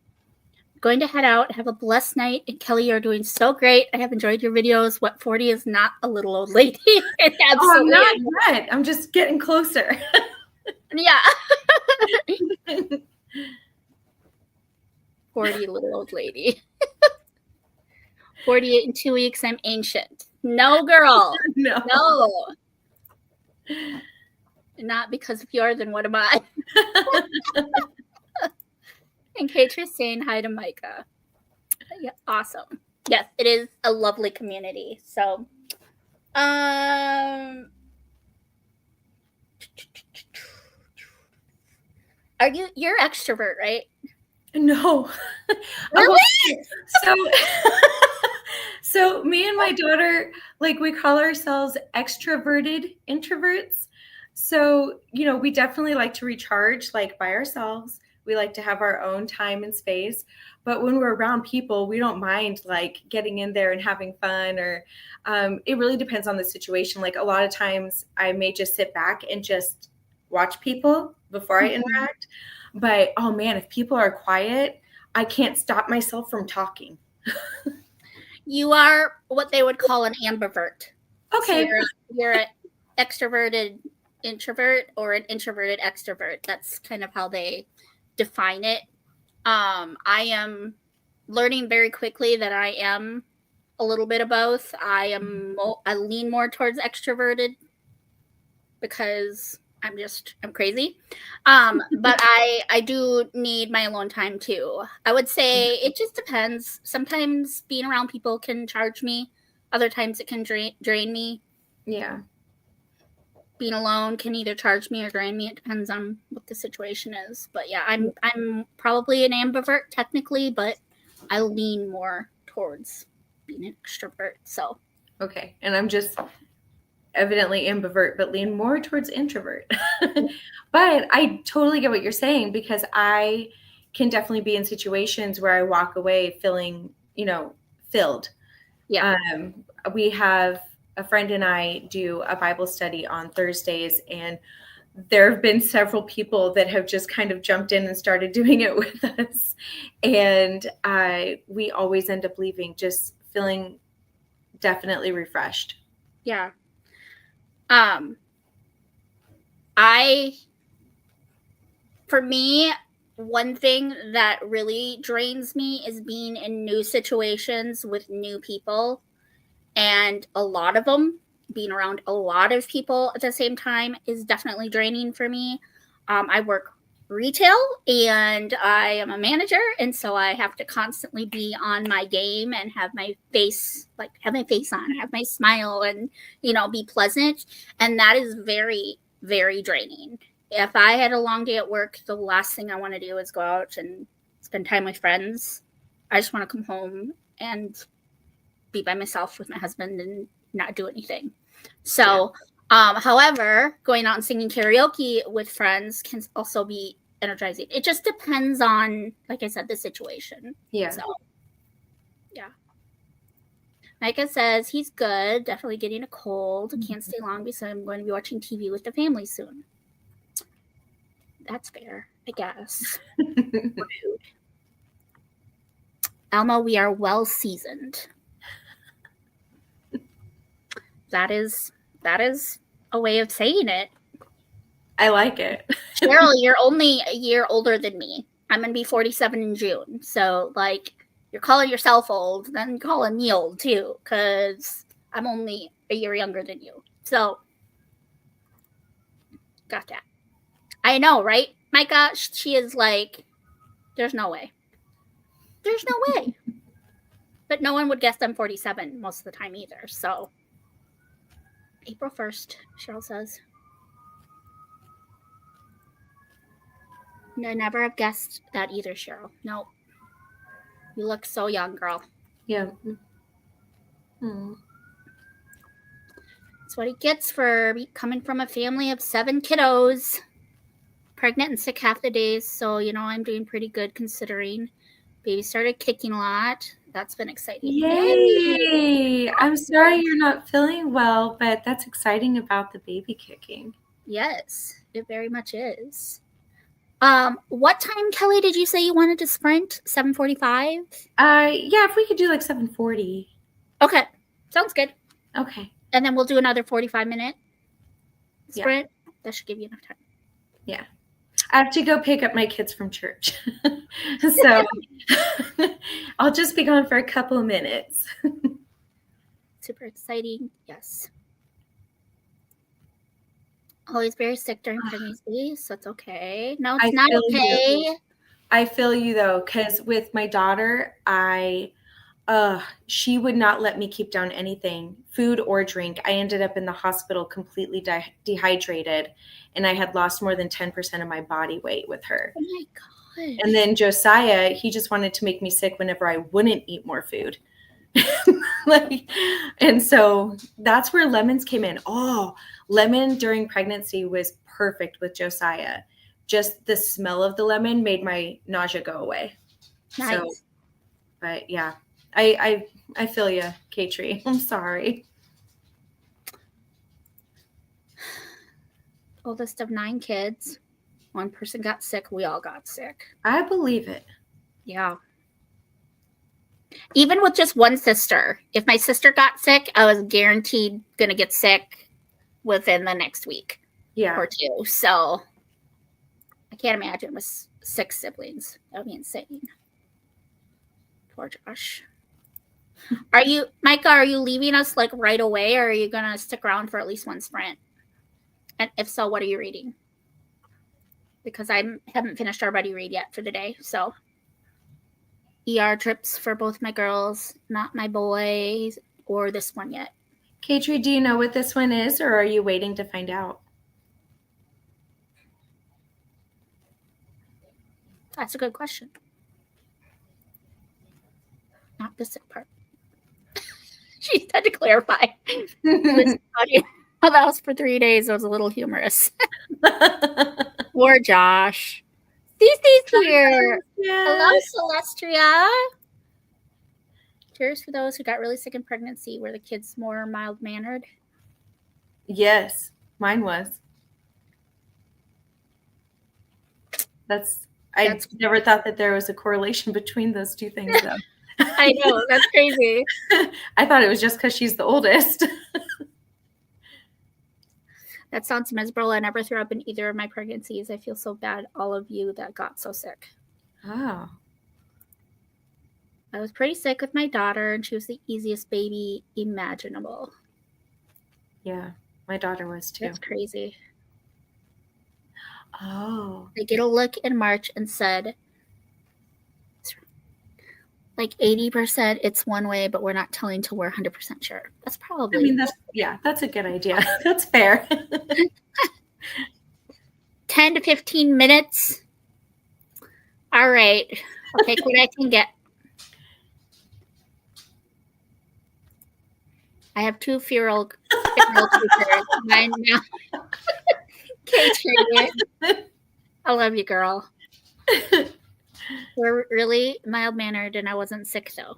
I'm going to head out. Have a blessed night. And Kelley, you're doing so great. I have enjoyed your videos. What 40 is not a little old lady. It absolutely I'm not yet. I'm just getting closer. Yeah. 40 little old lady. 48 in 2 weeks, I'm ancient. No, girl. No. Not because of yours, then what am I? And Katra's saying hi to Micah. Yeah, awesome. Yes, it is a lovely community. So, you're extrovert, right? No. Really? So me and my daughter, like, we call ourselves extroverted introverts. So, we definitely like to recharge, like, by ourselves. We like to have our own time and space. But when we're around people, we don't mind, like, getting in there and having fun, or it really depends on the situation. Like, a lot of times I may just sit back and just watch people before I interact. But, oh man, if people are quiet, I can't stop myself from talking. You are what they would call an ambivert. Okay. So you're an extroverted introvert or an introverted extrovert. That's kind of how they define it. I am learning very quickly that I am a little bit of both. I lean more towards extroverted because I'm crazy. But I do need my alone time too. I would say it just depends. Sometimes being around people can charge me. Other times it can drain me. Yeah. Being alone can either charge me or drain me. It depends on what the situation is. But yeah, I'm probably an ambivert technically, but I lean more towards being an extrovert. So. Okay. And I'm just evidently ambivert, but lean more towards introvert. But I totally get what you're saying, because I can definitely be in situations where I walk away feeling, filled. Yeah. We have a friend and I do a Bible study on Thursdays, and there have been several people that have just kind of jumped in and started doing it with us. And we always end up leaving just feeling definitely refreshed. Yeah. For me, one thing that really drains me is being in new situations with new people, and a lot of them, being around a lot of people at the same time is definitely draining for me. I work retail and I am a manager, and so I have to constantly be on my game and have my face on, have my smile, and be pleasant, and that is very, very draining. If I had a long day at work, the last thing I want to do is go out and spend time with friends. I just want to come home and be by myself with my husband and not do anything. So, however, going out and singing karaoke with friends can also be energizing. It just depends on, like I said, the situation. Yeah. So, yeah. Micah says he's good. Definitely getting a cold. Can't stay long because I'm going to be watching TV with the family soon. That's fair, I guess. Elmo, we are well seasoned. That is a way of saying it. I like it. Cheryl, you're only a year older than me. I'm going to be 47 in June. So, like, you're calling yourself old, then calling me old, too, because I'm only a year younger than you. So, got that. I know, right? My gosh, she is like, there's no way. There's no way. But no one would guess I'm 47 most of the time either. So, April 1st, Cheryl says. I never have guessed that either, Cheryl. No. You look so young, girl. Yeah. Hmm. That's what he gets for coming from a family of 7 kiddos. Pregnant and sick half the days. So, I'm doing pretty good considering. Baby started kicking a lot. That's been exciting. Yay! I'm sorry you're not feeling well, but that's exciting about the baby kicking. Yes, it very much is. What time, Kelley, did you say you wanted to sprint? 7:45? Yeah, if we could do like 7:40. Okay, sounds good. Okay. And then we'll do another 45-minute sprint. Yeah. That should give you enough time. Yeah. I have to go pick up my kids from church. So I'll just be gone for a couple of minutes. Super exciting. Yes. Always very sick during pregnancy, so it's okay. No, it's not okay. I feel you though, because with my daughter, she would not let me keep down anything, food or drink. I ended up in the hospital completely dehydrated, and I had lost more than 10% of my body weight with her. Oh my God. And then Josiah, he just wanted to make me sick whenever I wouldn't eat more food. And so that's where lemons came in. Oh, lemon during pregnancy was perfect with Josiah. Just the smell of the lemon made my nausea go away. Nice. So, but yeah, I feel you, Katrie. I'm sorry. Oldest of 9 kids. One person got sick. We all got sick. I believe it. Yeah. Even with just one sister, if my sister got sick, I was guaranteed going to get sick within the next week or 2. So I can't imagine with 6 siblings. That would be insane. Poor Josh. Micah, are you leaving us like right away, or are you going to stick around for at least one sprint? And if so, what are you reading? Because I haven't finished our buddy read yet for the day. So ER trips for both my girls, not my boys, or this one yet. Katrie, do you know what this one is, or are you waiting to find out? That's a good question. Not the sick part. She had to clarify. The house for 3 days was a little humorous. Poor Josh. Cece's here. Hello, Celestria. Cheers for those who got really sick in pregnancy. Were the kids more mild-mannered? Yes, mine was. I never thought that there was a correlation between those two things, though. I know, that's crazy. I thought it was just because she's the oldest. That sounds miserable. I never threw up in either of my pregnancies. I feel so bad, all of you that got so sick. Oh. I was pretty sick with my daughter, and she was the easiest baby imaginable. Yeah, my daughter was too. That's crazy. Oh. They get a look in March and said, like 80% it's one way, but we're not telling till we're 100% sure. That's probably. I mean, that's a good idea. That's fair. 10 to 15 minutes. All right. I'll take what I can get. I have 2 feral creatures. Mine now. Katrie, I love you, girl. We're really mild-mannered, and I wasn't sick, though.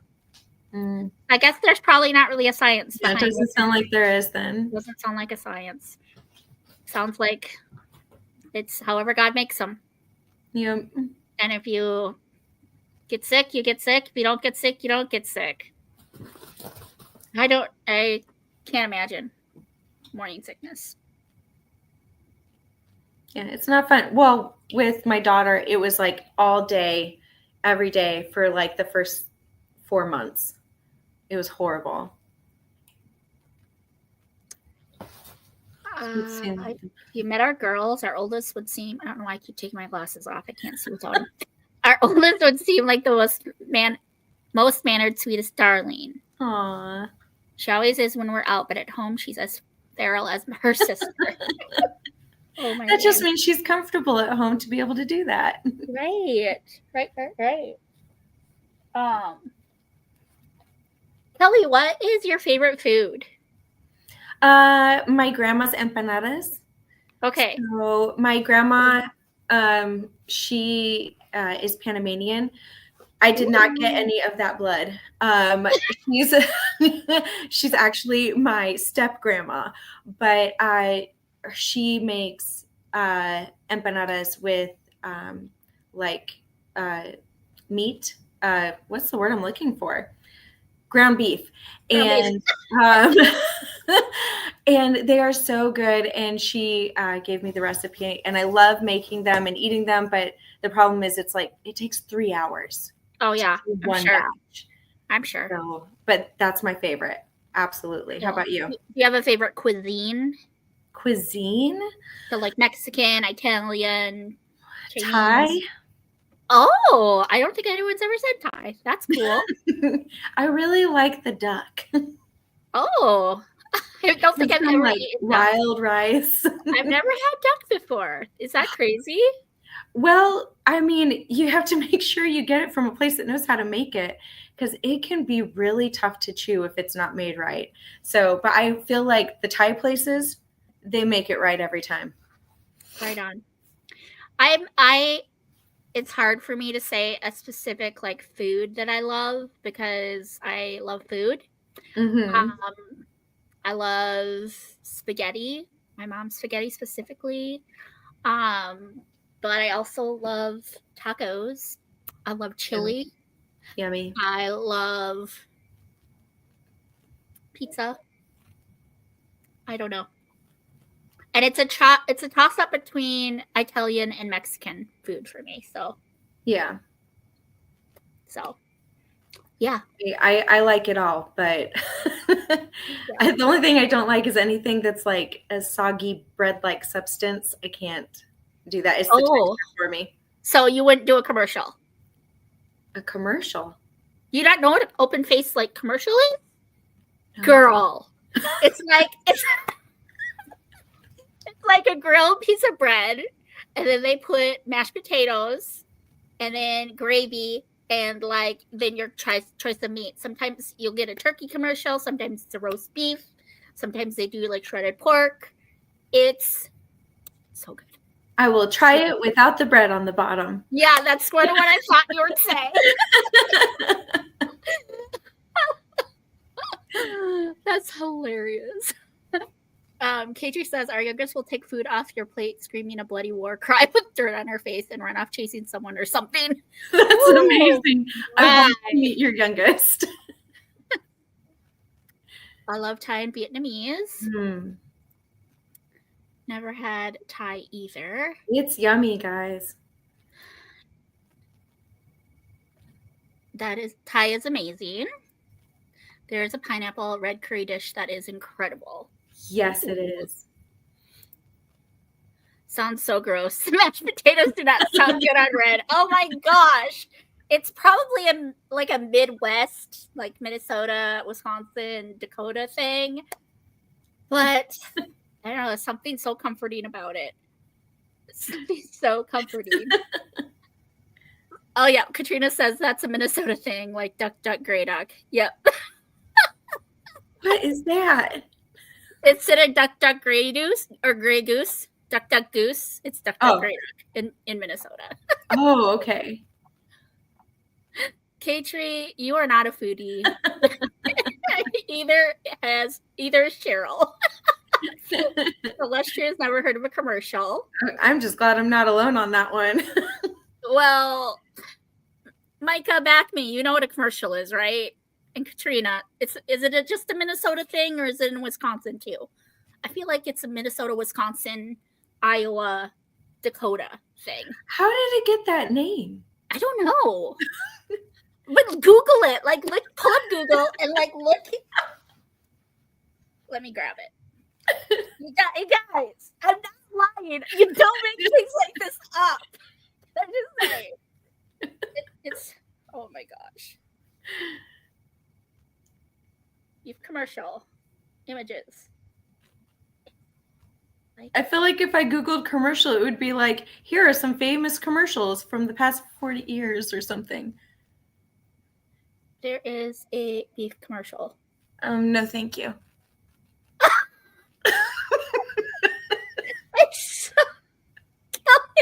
I guess there's probably not really a science behind it. It doesn't sound like there is, then. It doesn't sound like a science. Sounds like it's however God makes them. Yeah. And if you get sick, you get sick. If you don't get sick, you don't get sick. I can't imagine morning sickness. Yeah, it's not fun. Well, with my daughter, it was like all day, every day for like the first 4 months. It was horrible. You met our girls. Our oldest would seem, I don't know why I keep taking my glasses off. I can't see without them. Our oldest would seem like the most mannered, sweetest darling. Aww. She always is when we're out, but at home she's as feral as her sister. Oh my That just man. means she's comfortable at home to be able to do that. Right. Kelley, what is your favorite food? My grandma's empanadas. Okay. So my grandma, she is Panamanian. I did not get any of that blood. She's actually my step grandma, but she makes empanadas with meat. What's the word I'm looking for? Ground beef. And and they are so good. And she gave me the recipe, and I love making them and eating them. But the problem is, it takes 3 hours. Oh yeah, batch. I'm sure. So, but that's my favorite. Absolutely. How about you? Do you have a favorite cuisine? Cuisine? So like Mexican, Italian, Chinese. Thai? Oh, I don't think anyone's ever said Thai. That's cool. I really like the duck. Oh, I don't think I've ever eaten wild rice. I've never had duck before. Is that crazy? Well, I mean, you have to make sure you get it from a place that knows how to make it, because it can be really tough to chew if it's not made right. So, but I feel like the Thai places, they make it right every time. Right on. It's hard for me to say a specific like food that I love, because I love food. Mm-hmm. I love spaghetti, my mom's spaghetti specifically. But I also love tacos. I love chili. Yummy. I love pizza. I don't know. And it's a toss up between Italian and Mexican food for me. So yeah. Yeah. I like it all, but the only thing I don't like is anything that's like a soggy bread-like substance. I can't do that. It's the texture for me. So you wouldn't do a commercial? A commercial? You don't know what an open face like commercial is? No. Girl. It's like a grilled piece of bread, and then they put mashed potatoes and then gravy, and like then your choice of meat. Sometimes you'll get a turkey commercial, sometimes it's a roast beef, sometimes they do like shredded pork. It's so good. I will try it without the bread on the bottom. Yeah, that's sort of what I thought you would say. That's hilarious. Katri says our youngest will take food off your plate, screaming a bloody war cry with dirt on her face, and run off chasing someone or something. That's amazing. I want to meet your youngest. I love Thai and Vietnamese. Mm. Never had Thai either. It's yummy, guys. Thai is amazing. There's a pineapple red curry dish that is incredible. Yes, it is. Sounds so gross. Mashed potatoes do not sound good on red. Oh my gosh. It's probably a Midwest, like Minnesota, Wisconsin, Dakota thing. But I don't know, there's something so comforting about it. Something so comforting. Oh yeah, Katrina says that's a Minnesota thing, like duck, duck, gray duck. Yep. What is that? Instead of duck, duck, gray goose or gray goose, duck, duck, goose. It's duck, duck, gray duck in Minnesota. Oh, okay. Katri, you are not a foodie. Either is Cheryl. Celestia has never heard of a commercial. I'm just glad I'm not alone on that one. Well, Micah, back me. You know what a commercial is, right? And Katrina, is it just a Minnesota thing, or is it in Wisconsin too? I feel like it's a Minnesota, Wisconsin, Iowa Dakota thing. How did it get that name? I don't know. But Google it. Like, pull up Google and look. Let me grab it. You guys, I'm not lying. You don't make things like this up. I'm just saying. It's oh my gosh. You've commercial images. I feel like if I Googled commercial, it would be like, here are some famous commercials from the past 40 years or something. There is a beef commercial. No, thank you.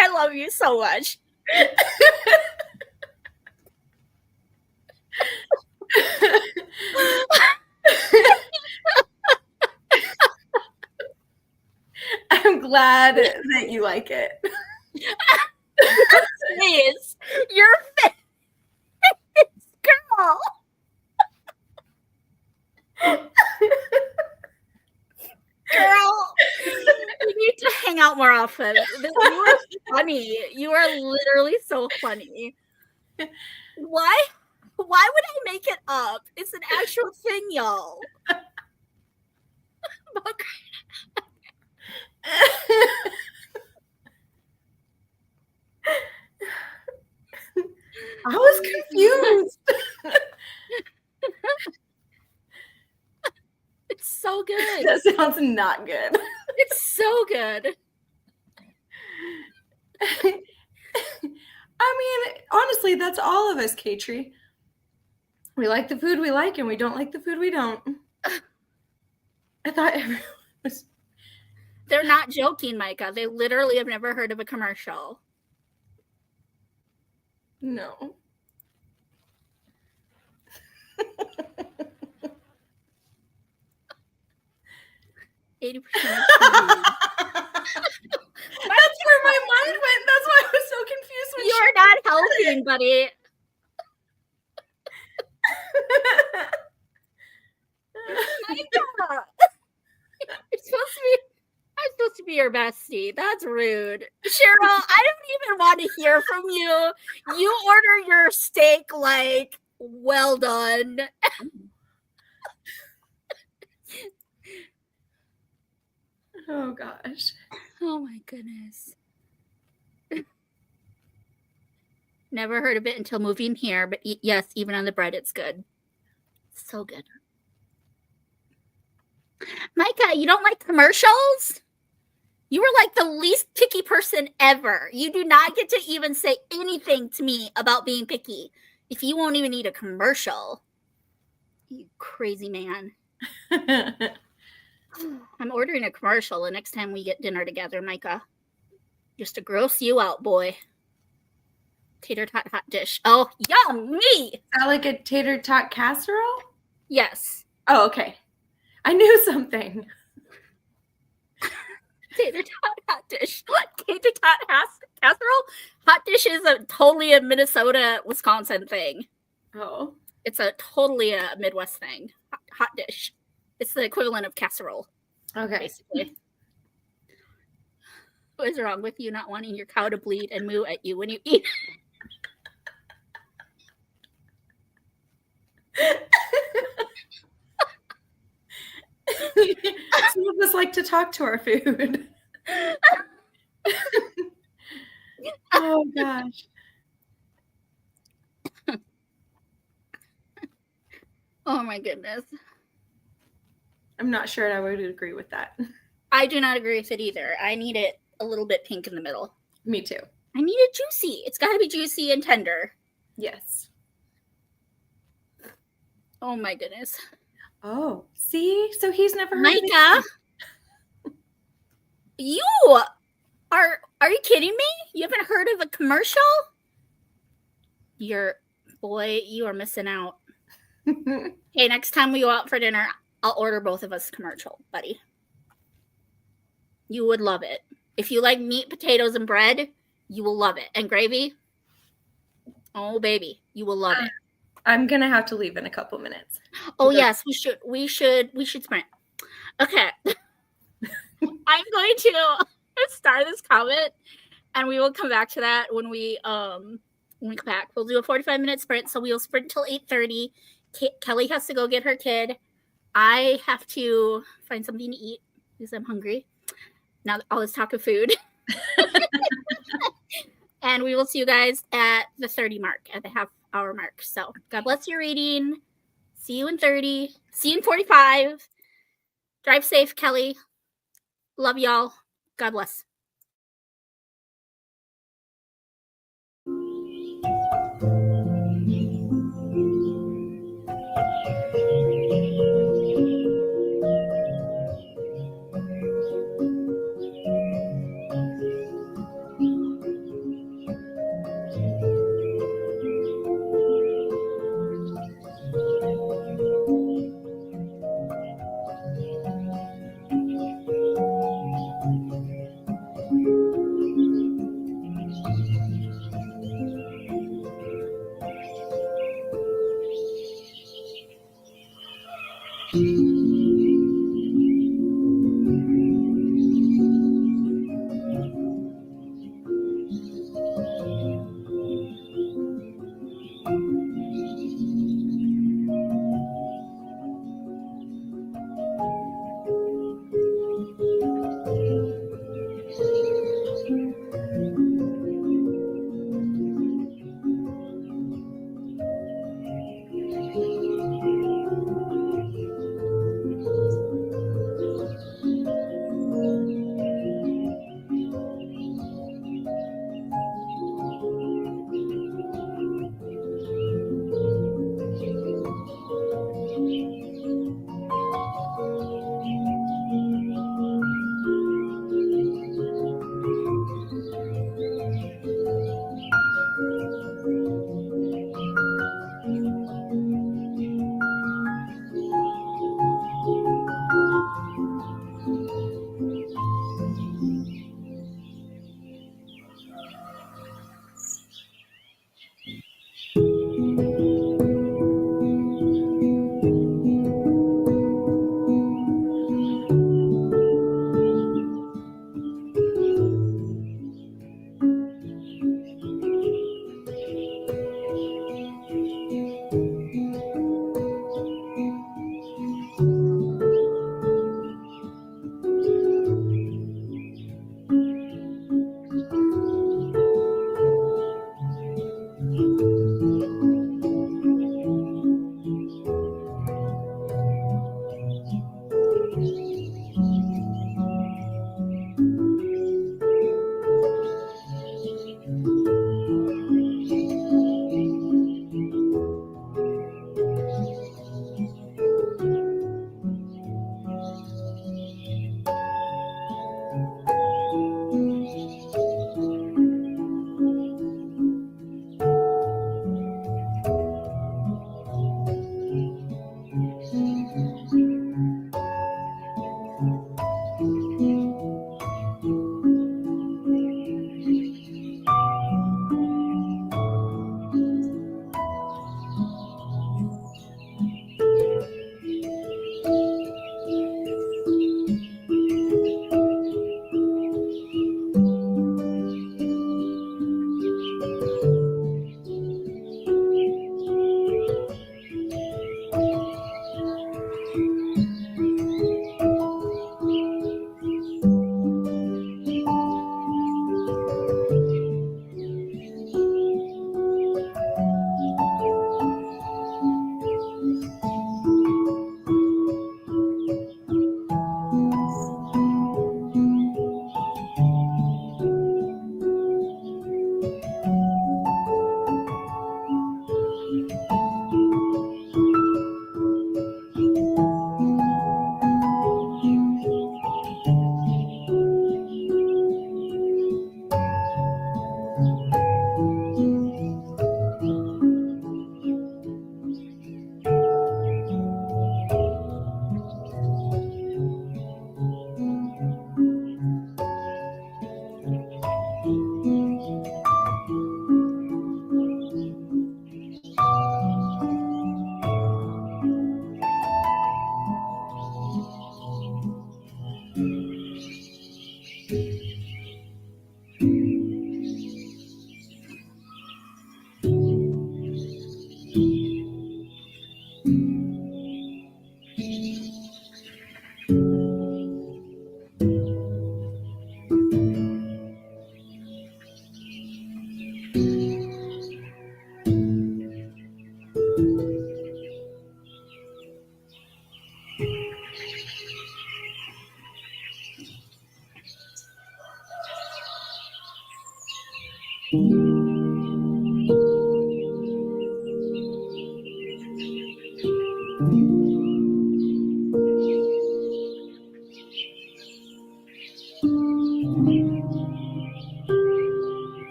I love you so much. I'm glad that you like it. Please, your face, girl. Girl, we need to hang out more often. You are funny. You are literally so funny. Why would I make it up? It's an actual thing, y'all. I was confused. It's so good. That sounds not good. It's so good. I mean, honestly, that's all of us, Katrie. We like the food we like, and we don't like the food we don't. I thought everyone was... They're not joking, Micah. They literally have never heard of a commercial. No. 80%. That's where my mind went. That's why I was so confused. When You're not helping, buddy. Micah. I'm supposed to be your bestie. That's rude. Cheryl, I don't even want to hear from you. You order your steak like, well done. Oh, gosh. Oh, my goodness. Never heard of it until moving here, but yes, even on the bread, it's good. So good. Micah, you don't like commercials? You were like the least picky person ever. You do not get to even say anything to me about being picky if you won't even eat a commercial. You crazy man. I'm ordering a commercial the next time we get dinner together, Micah. Just to gross you out, boy. Tater tot hot dish. Oh, yummy! Is that like a tater tot casserole? Yes. Oh, okay. I knew something. Tater tot hot dish. Tater tot casserole? Hot dish is totally a Minnesota, Wisconsin thing. Oh. It's totally a Midwest thing. Hot dish. It's the equivalent of casserole. Okay. Basically. What is wrong with you not wanting your cow to bleed and moo at you when you eat? Some of us like to talk to our food. Oh, gosh. Oh, my goodness. I'm not sure I would agree with that. I do not agree with it either. I need it a little bit pink in the middle. Me too. I need it juicy. It's got to be juicy and tender. Yes. Oh, my goodness. Oh, see? So he's never heard Micah, of you are you kidding me? You haven't heard of a commercial? You are missing out. Hey, next time we go out for dinner, I'll order both of us a commercial, buddy. You would love it. If you like meat, potatoes, and bread, you will love it. And gravy? Oh, baby, you will love it. I'm going to have to leave in a couple minutes. Oh, yes, we should sprint. Okay. I'm going to start this comment And we will come back to that when we come back. We'll do a 45-minute sprint, so we'll sprint till 8:30. Kelley has to go get her kid. I have to find something to eat because I'm hungry. Now all this talk of food. And we will see you guys at the 30 mark, at the half-hour mark. So God bless your reading. See you in 30. See you in 45. Drive safe, Kelley. Love y'all. God bless.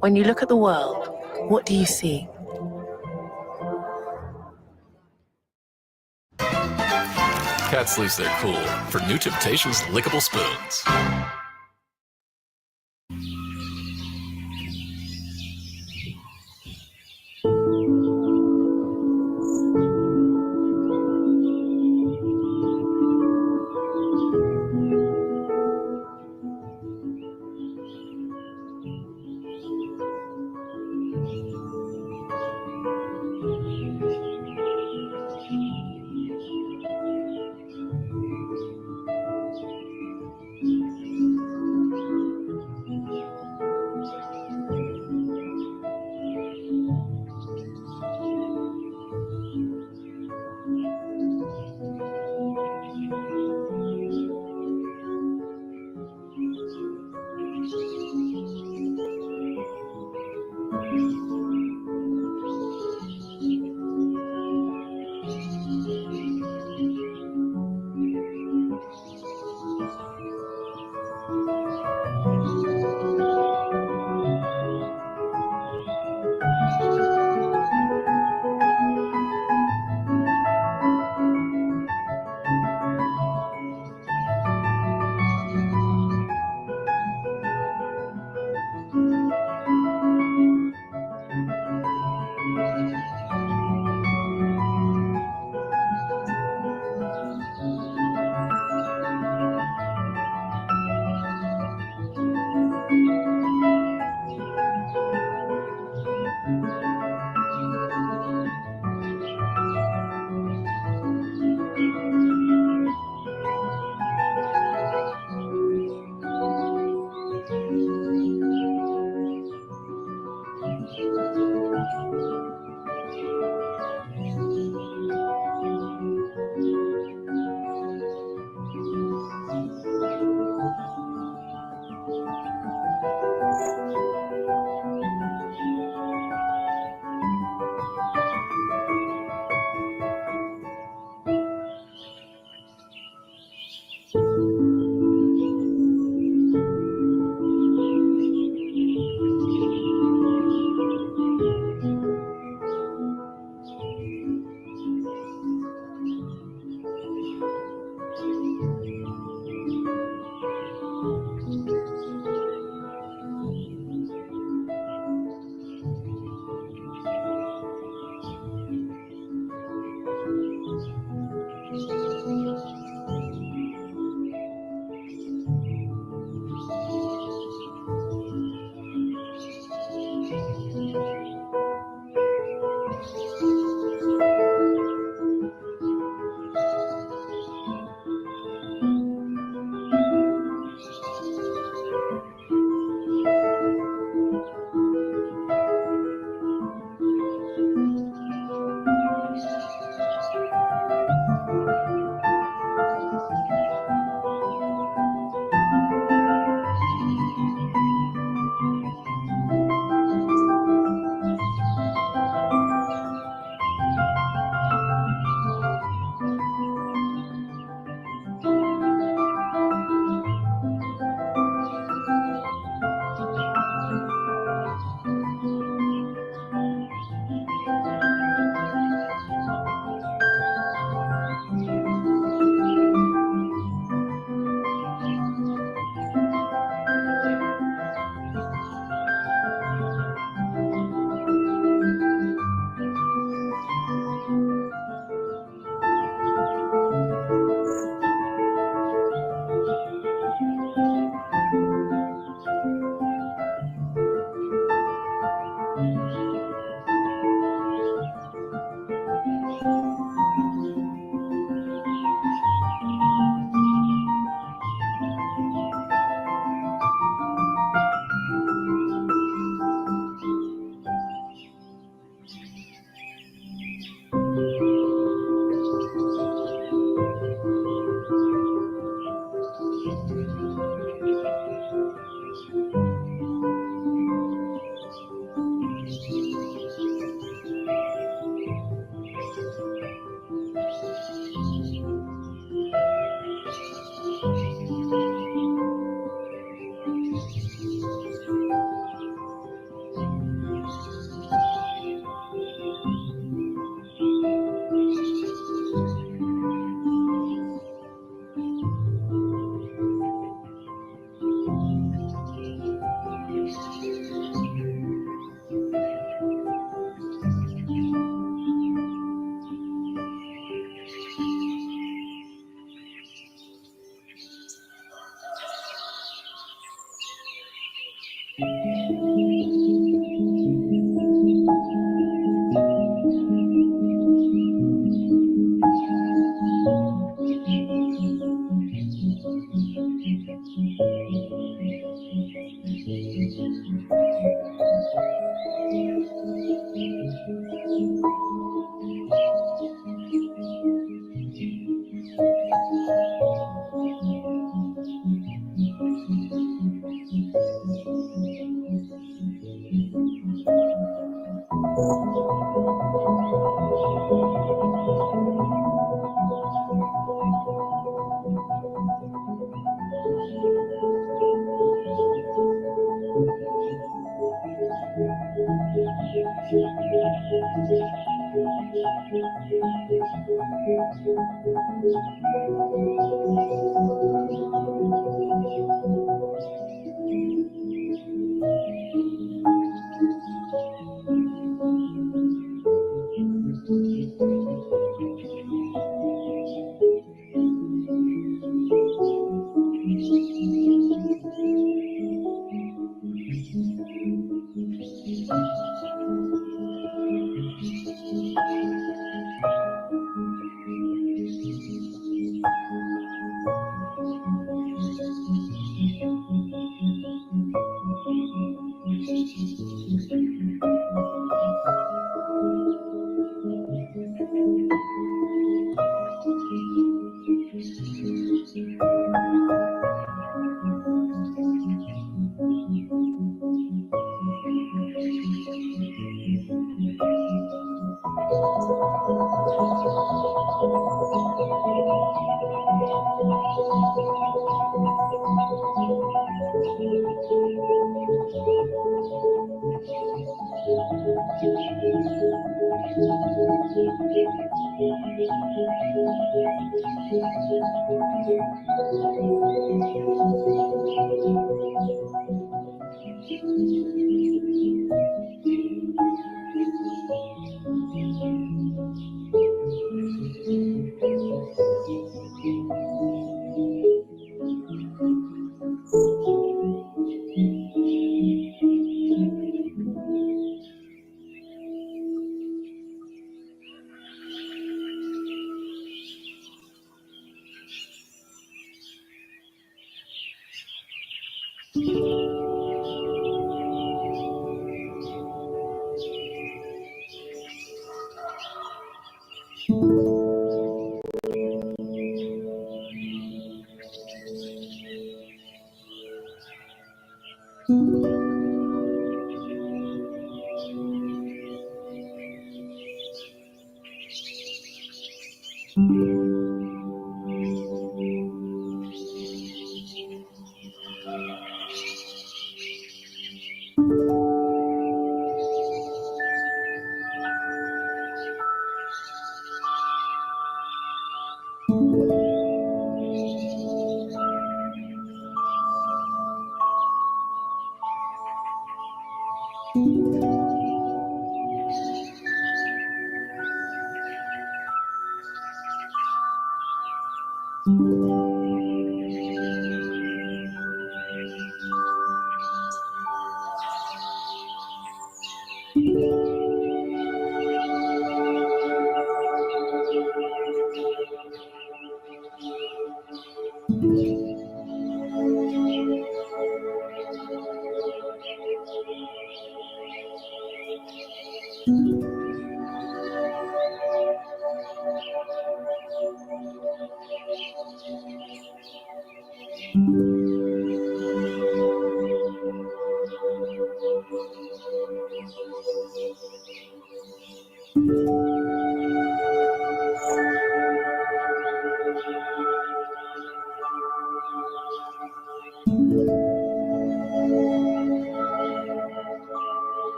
When you look at the world, what do you see? Cats lose their cool for new Temptations lickable spoons.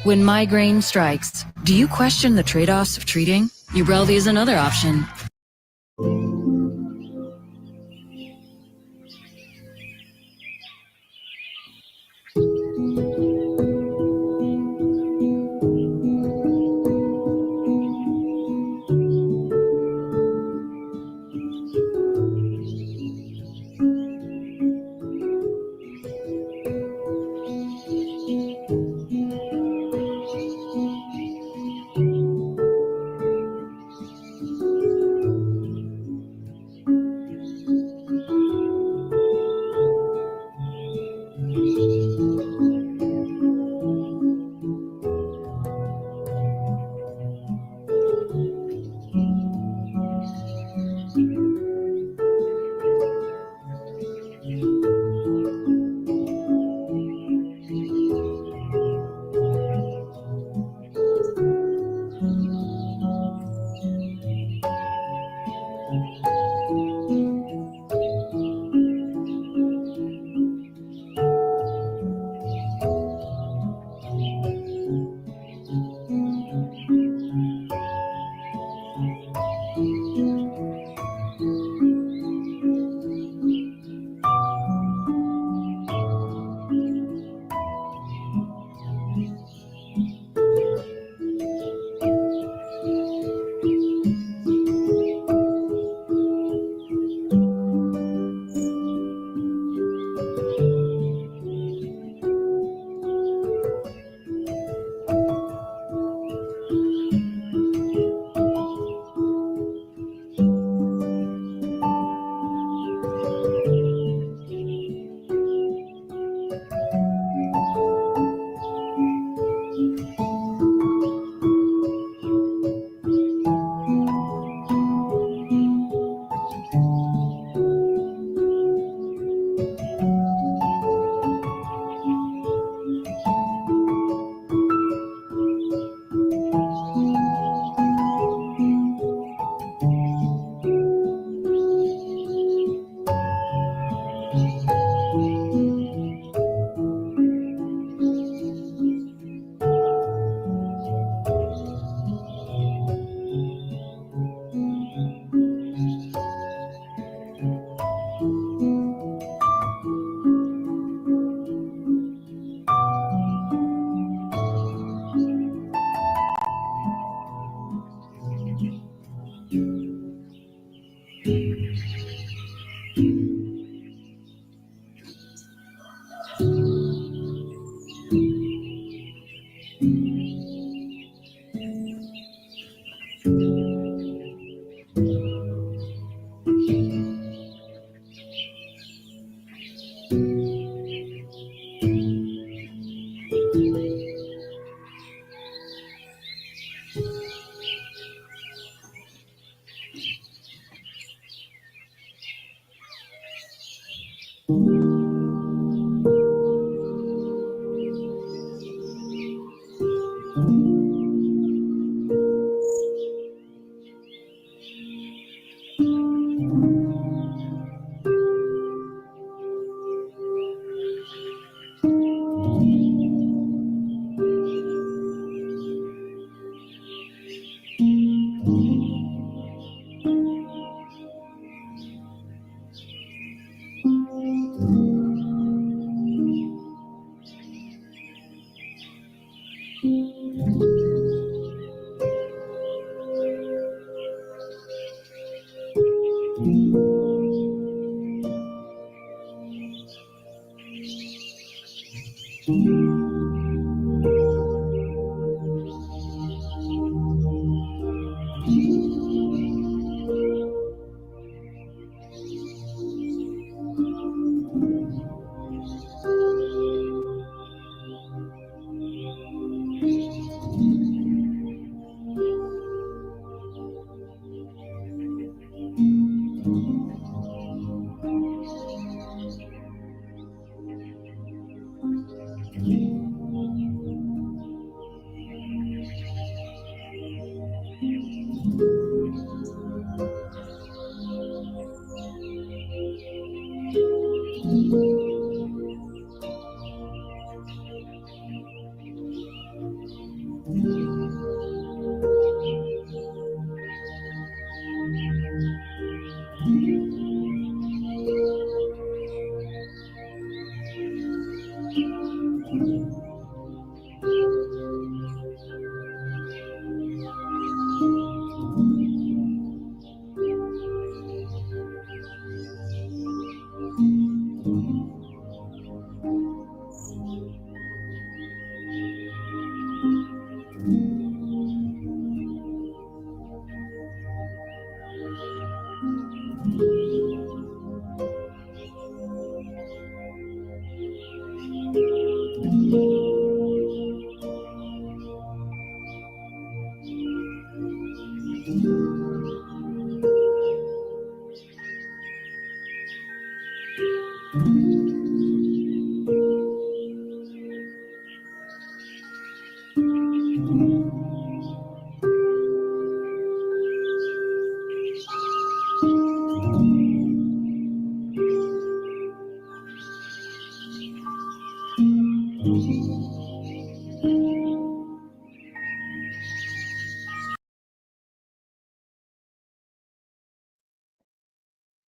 When migraine strikes, do you question the trade-offs of treating? Ubrelvy is another option.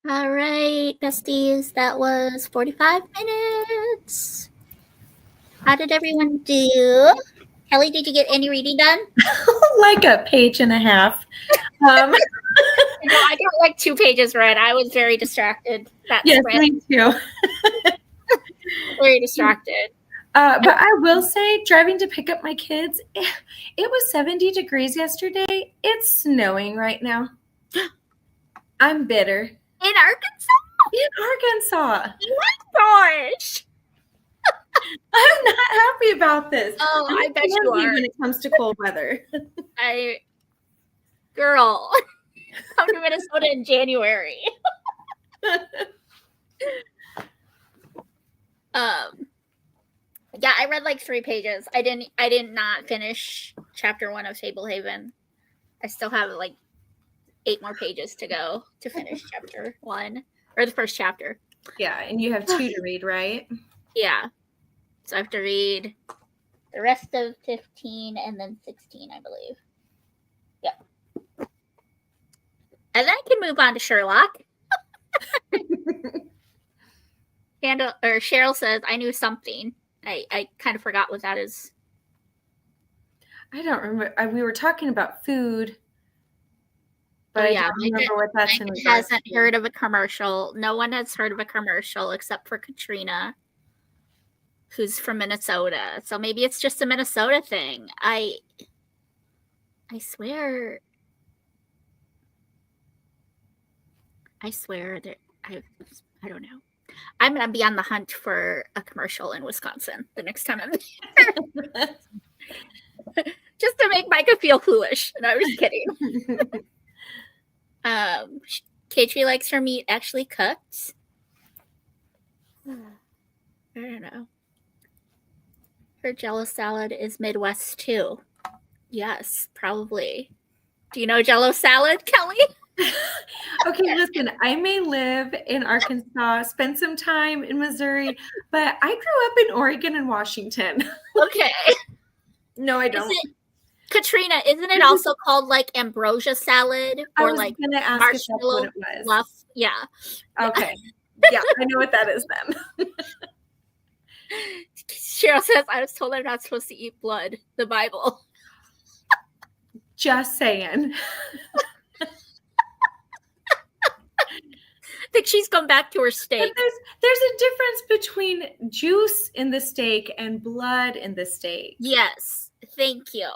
All right, besties, that was 45 minutes. How did everyone do? Kelley, did you get any reading done? Like a page and a half. No, I got like 2 pages read. I was very distracted. Yes, me too. Very distracted. But I will say, driving to pick up my kids, it was 70 degrees yesterday. It's snowing right now. I'm bitter. In Arkansas? In Arkansas. Oh my gosh. I'm not happy about this. Oh, I'm I bet you clumsy are. when it comes to cold weather. Girl, come to Minnesota in January. Yeah, I read like 3 pages. I did not finish chapter 1 of Fablehaven. I still have like 8 more pages to go to finish chapter 1 or the first chapter. Yeah, and you have 2 to read, right? Yeah. So I have to read the rest of 15 and then 16, I believe. Yep. And then I can move on to Sherlock. Cheryl says, I knew something. I kind of forgot what that is. I don't remember. We were talking about food. But I don't remember what that's in Micah hasn't heard of a commercial. No one has heard of a commercial except for Katrina, who's from Minnesota. So maybe it's just a Minnesota thing. I swear that I don't know. I'm gonna be on the hunt for a commercial in Wisconsin the next time I'm there. Just to make Micah feel foolish. And I was kidding. Katrie likes her meat actually cooked. I don't know. Her Jello salad is Midwest too. Yes, probably. Do you know Jello salad, Kelley? Okay, listen, I may live in Arkansas, spend some time in Missouri, but I grew up in Oregon and Washington. Okay. No, I don't. Katrina, isn't it also called like ambrosia salad I or was like gonna ask if that's what it was. fluff? Yeah. Okay. Yeah, I know what that is then. Cheryl says, I was told I'm not supposed to eat blood. The Bible. Just saying. I think she's gone back to her steak. But there's a difference between juice in the steak and blood in the steak. Yes. Thank you.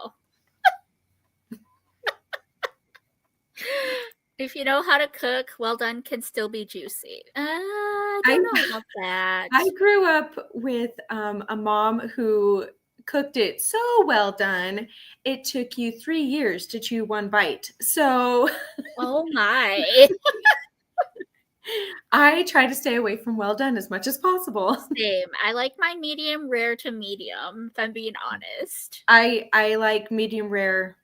If you know how to cook, well done can still be juicy. I don't know about that. I grew up with a mom who cooked it so well done. It took you 3 years to chew 1 bite. So, oh my. I try to stay away from well done as much as possible. Same. I like mine medium rare to medium, if I'm being honest. I like medium rare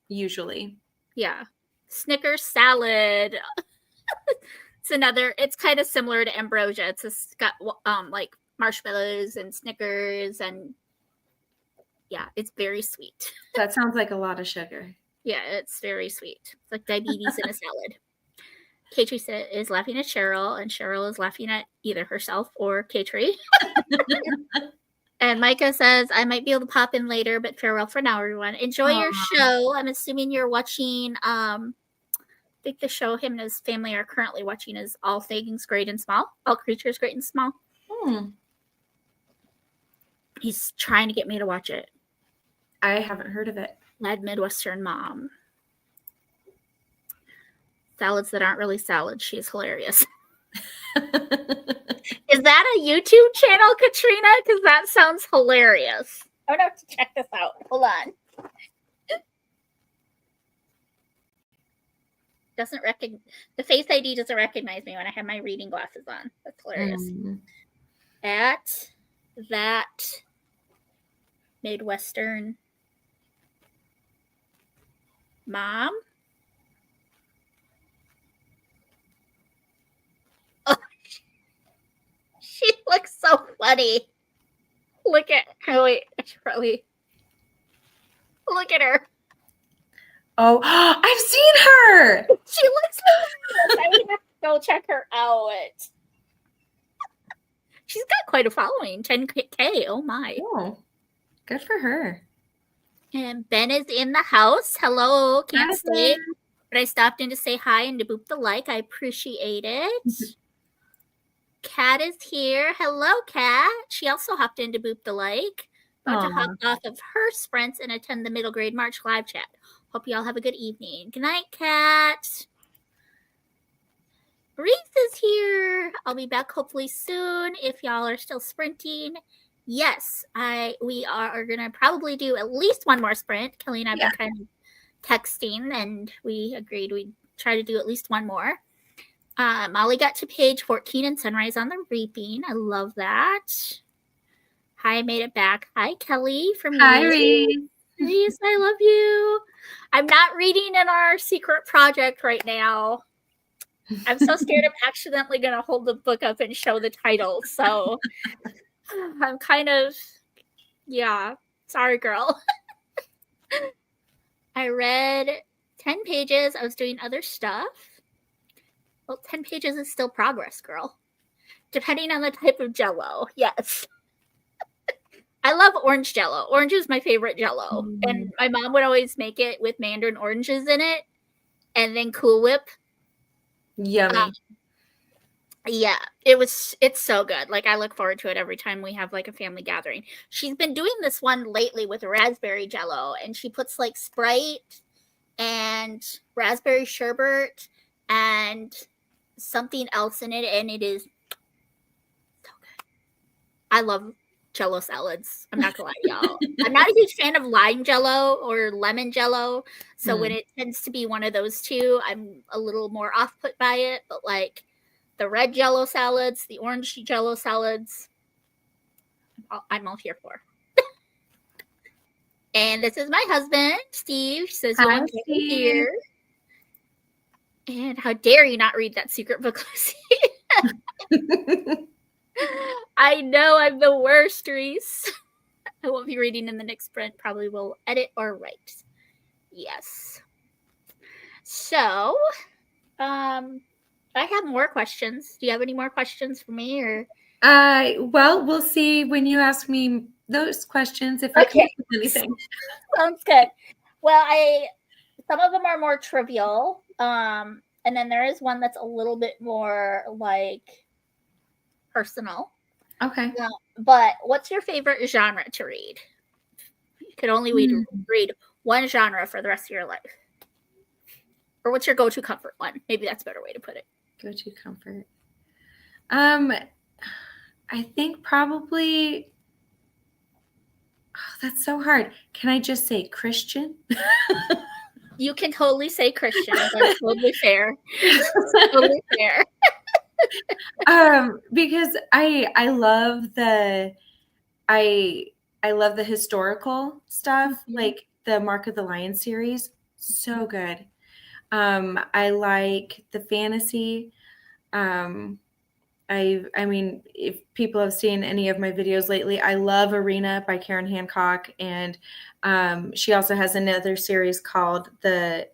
usually. Yeah. Snickers salad. It's kind of similar to ambrosia. It's got like marshmallows and Snickers and yeah, it's very sweet. That sounds like a lot of sugar. Yeah, it's very sweet. It's like diabetes in a salad. Katrie is laughing at Cheryl, and Cheryl is laughing at either herself or Katrie. And Micah says, I might be able to pop in later, but farewell for now, everyone. Enjoy your show. I'm assuming you're watching, I think the show him and his family are currently watching is All Things Great and Small. All Creatures Great and Small. He's trying to get me to watch it. I haven't heard of it. Mad Midwestern Mom. Salads that aren't really salads. She's hilarious. Is that a YouTube channel, Katrina? Because that sounds hilarious. I'm gonna have to check this out. Hold on. The Face ID doesn't recognize me when I have my reading glasses on. That's hilarious. At that Midwestern Mom. She looks so funny. Look at her. Wait, probably. Look at her. Oh, I've seen her. She looks hilarious. Go check her out. She's got quite a following, 10K. Oh my. Oh, good for her. And Ben is in the house. Hello, can't Hi, stay. Ben. But I stopped in to say hi and to boop the like. I appreciate it. Kat is here. Hello, Kat. She also hopped in to boop the like. About to hop off of her sprints and attend the middle grade March live chat. Hope you all have a good evening. Good night, Kat. Reese is here. I'll be back hopefully soon if y'all are still sprinting. Yes, we are gonna probably do at least one more sprint. Kelley and I have been kind of texting, and we agreed we'd try to do at least one more. Molly got to page 14 in Sunrise on the Reaping. I love that. Hi, I made it back. Hi, Kelley from Hi, Reese. Reese, I love you. I'm not reading in our secret project right now. I'm so scared I'm accidentally going to hold the book up and show the title. So I'm kind of, sorry, girl. I read 10 pages. I was doing other stuff. Well, 10 pages is still progress, girl. Depending on the type of Jell-O, yes. I love orange Jell-O. Orange is my favorite Jell-O. And my mom would always make it with mandarin oranges in it and then Cool Whip. Yummy. It's so good. Like, I look forward to it every time we have like a family gathering. She's been doing this one lately with raspberry Jell-O, and she puts like Sprite and raspberry sherbet and something else in it, and it is so good. I love Jell-O salads. I'm not gonna lie to y'all. I'm not a huge fan of lime Jell-O or lemon Jell-O, so when it tends to be one of those two, I'm a little more off put by it. But like the red Jell-O salads, the orange Jell-O salads, I'm all here for. And this is my husband, Steve. He says, Hi, I'm Steve. here. And how dare you not read that secret book, Lucy? I know I'm the worst, Reese. I won't be reading in the next sprint. Probably will edit or write. Yes. So, I have more questions. Do you have any more questions for me, or? Well, we'll see when you ask me those questions if I can think of anything. Sounds good. Well, some of them are more trivial. And then there is one that's a little bit more like personal. Okay. But what's your favorite genre to read? You could only read one genre for the rest of your life. Or what's your go-to comfort one? Maybe that's a better way to put it. Go-to comfort. I think probably. Oh, that's so hard. Can I just say Christian? You can totally say Christian. That's totally fair. Totally fair. Because I love the historical stuff, like the Mark of the Lion series. So good. I like the fantasy. I mean, if people have seen any of my videos lately, I love Arena by Karen Hancock, and she also has another series called the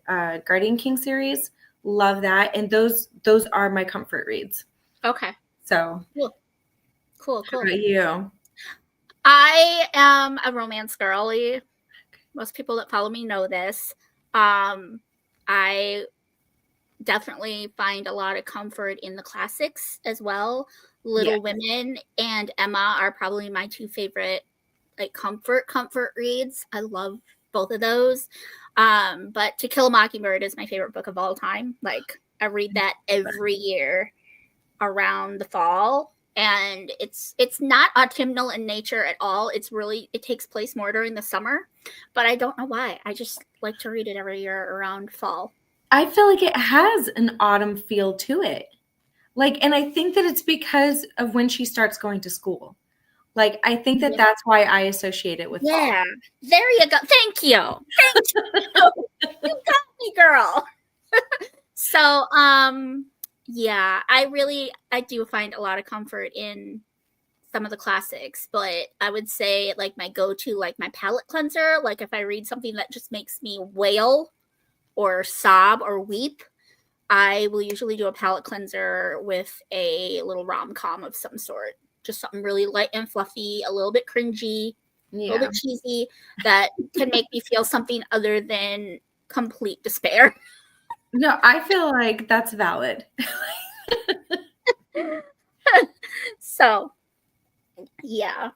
Guardian King series. Love that, and those are my comfort reads. Okay. So cool. How about you? I am a romance girly. Most people that follow me know this. I definitely find a lot of comfort in the classics as well. Little Women and Emma are probably my two favorite like comfort reads. I love both of those. But To Kill a Mockingbird is my favorite book of all time. Like, I read that every year around the fall, and it's not autumnal in nature at all. It takes place more during the summer, but I don't know why. I just like to read it every year around fall. I feel like it has an autumn feel to it. Like, and I think that it's because of when she starts going to school. Like, I think that that's why I associate it with fall. Yeah. There you go. Thank you. You got me, girl. So, yeah, I do find a lot of comfort in some of the classics, but I would say like my go-to, like my palate cleanser, like if I read something that just makes me wail or sob or weep, I will usually do a palate cleanser with a little rom-com of some sort. Just something really light and fluffy, a little bit cringy, a little bit cheesy, that can make me feel something other than complete despair. No, I feel like that's valid. So, yeah.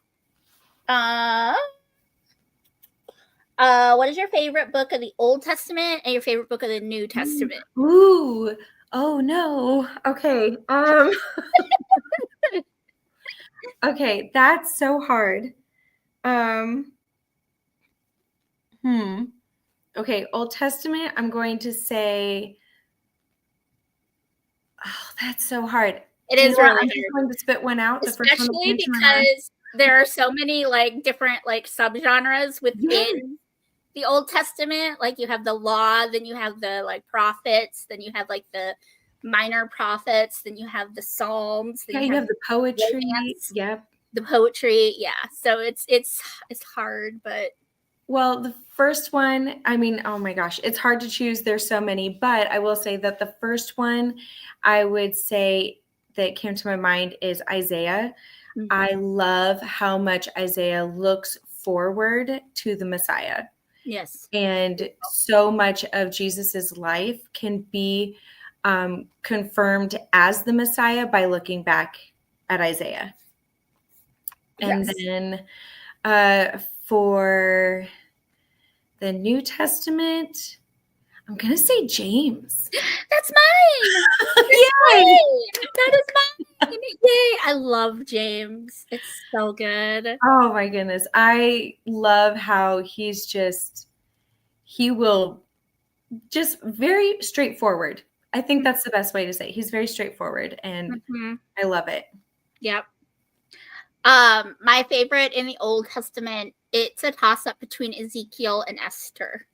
What is your favorite book of the Old Testament and your favorite book of the New Testament? Ooh. Oh no. Okay. Okay, that's so hard. Okay, Old Testament, I'm going to say, oh, that's so hard. It Do you is know what? really I'm hard. just going to spit one out. The first one that Especially came to my mind. because there are so many like different like subgenres within Yes. the Old Testament. Like you have the law, then you have the like prophets, then you have like the minor prophets, then you have the Psalms, then Yeah, you have the poetry. Yep. the poetry. Yeah. So it's hard, but Well, the first one, I mean, oh my gosh, it's hard to choose. There's so many, but I will say that the first one I would say that came to my mind is Isaiah. Mhm. I love how much Isaiah looks forward to the Messiah. yes. And so much of Jesus's life can be confirmed as the Messiah by looking back at Isaiah. And Yes. then for the New Testament, I'm going to say James. That's mine. Yay! That is mine. Yay. I love James. It's so good. Oh my goodness. I love how he will just very straightforward. I think that's the best way to say it. He's very straightforward and I love it. Yep. My favorite in the Old Testament, it's a toss up between Ezekiel and Esther.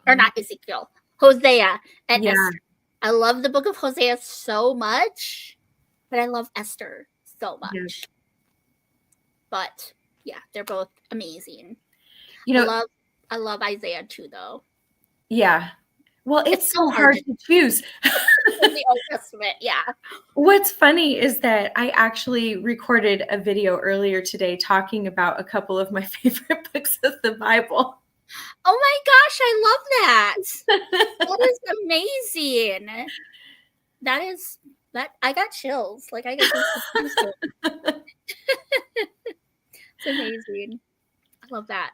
Or not Ezekiel, Hosea and Esther. I love the book of Hosea so much, but I love Esther so much. Yes. But yeah, they're both amazing. You know, I love Isaiah too, though. Yeah. Well, it's so hard to choose. In the Old Testament, yeah. What's funny is that I actually recorded a video earlier today talking about a couple of my favorite books of the Bible. Oh my gosh, I love that. That is amazing. That I got chills. Like I got goosebumps. It's amazing. I love that.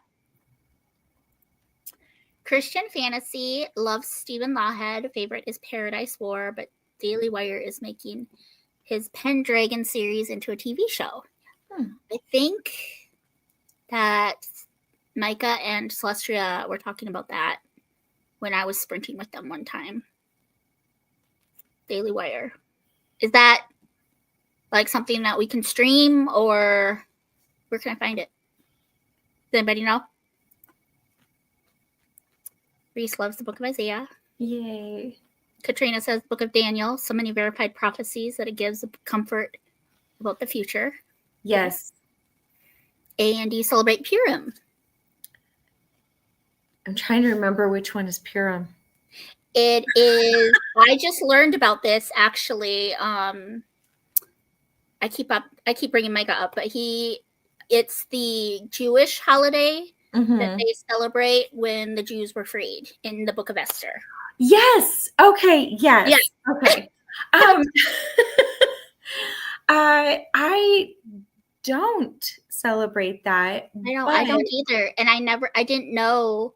Christian fantasy, loves Stephen Lawhead. Favorite is Paradise War, but Daily Wire is making his Pendragon series into a TV show. I think that Micah and Celestia were talking about that when I was sprinting with them one time. Daily Wire. Is that like something that we can stream, or where can I find it? Does anybody know? Reese loves the book of Isaiah. Yay. Katrina says book of Daniel. So many verified prophecies that it gives comfort about the future. Yes. And you celebrate Purim. I'm trying to remember which one is Purim. It is, I just learned about this actually. I keep bringing Micah up, but it's the Jewish holiday that they celebrate when the Jews were freed in the book of Esther. Yes. Okay. Yes. Okay. I don't celebrate that. I don't either. And I didn't know.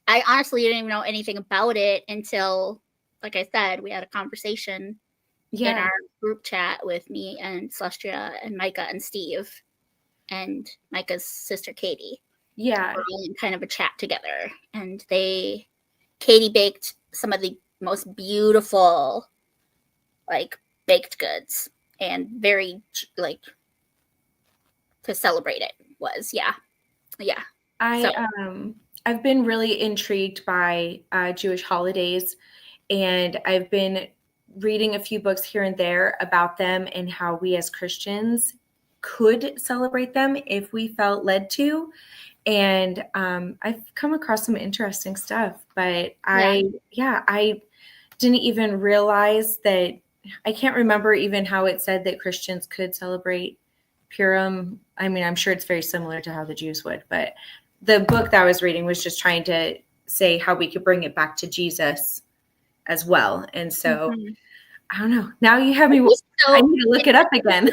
I honestly didn't even know anything about it until, like I said, we had a conversation in our group chat with me and Celestia and Micah and Steve and Micah's sister Katie. Yeah. We're all in kind of a chat together. And Katie baked some of the most beautiful, like, baked goods. And very, like, to celebrate it was, yeah. I've been really intrigued by Jewish holidays, and I've been reading a few books here and there about them and how we as Christians could celebrate them if we felt led to. And I've come across some interesting stuff, but I didn't even realize that. I can't remember even how it said that Christians could celebrate Purim. I mean, I'm sure it's very similar to how the Jews would, but the book that I was reading was just trying to say how we could bring it back to Jesus as well. And so I don't know. Now you have me. I need to look it up again.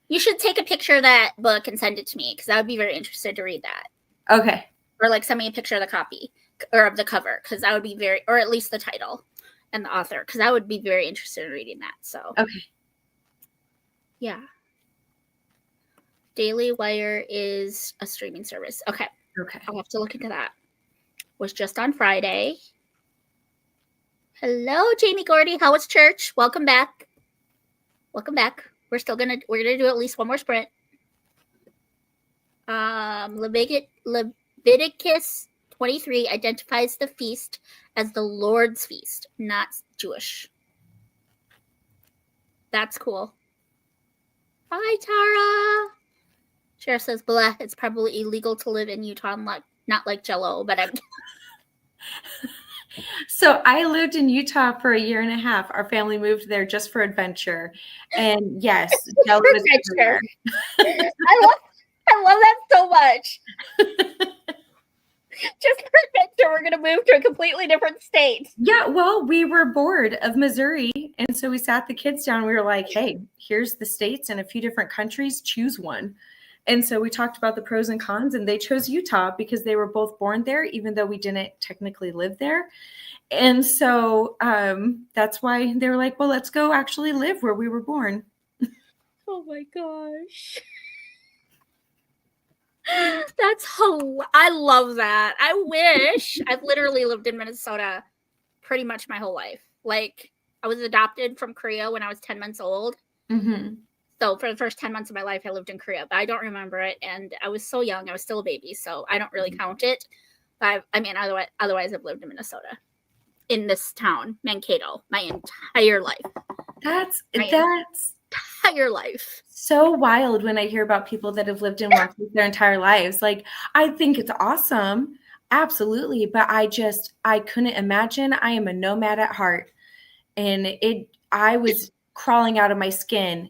You should take a picture of that book and send it to me because I would be very interested to read that. Okay. Or like send me a picture of the copy or of the cover because I would be very, or at least the title and the author because I would be very interested in reading that. So okay. Yeah. Daily Wire is a streaming service. Okay. I'll have to look into that. Was just on Friday. Hello, Jamie Gordy. How was church? Welcome back. We're gonna do at least one more sprint. Leviticus 23 identifies the feast as the Lord's feast, not Jewish. That's cool. Hi, Tara. Sheriff says, blah, it's probably illegal to live in Utah, not like Jello, but I'm... So I lived in Utah for 1.5 years. Our family moved there just for adventure. And yes, Jello is everywhere. I love that so much. Just for adventure, we're going to move to a completely different state. Yeah, well, we were bored of Missouri. And so we sat the kids down. We were like, hey, here's the states and a few different countries. Choose one. And so we talked about the pros and cons, and they chose Utah because they were both born there, even though we didn't technically live there. And so that's why they were like, well, let's go actually live where we were born. Oh my gosh. I love that. I wish I've literally lived in Minnesota pretty much my whole life. Like I was adopted from Korea when I was 10 months old. Mm-hmm. So for the first 10 months of my life, I lived in Korea, but I don't remember it. And I was so young. I was still a baby. So I don't really count it. But otherwise I've lived in Minnesota, in this town, Mankato, my entire life. That's entire life. So wild when I hear about people that have lived in one place their entire lives. Like, I think it's awesome. Absolutely. But I couldn't imagine. I am a nomad at heart. And I was crawling out of my skin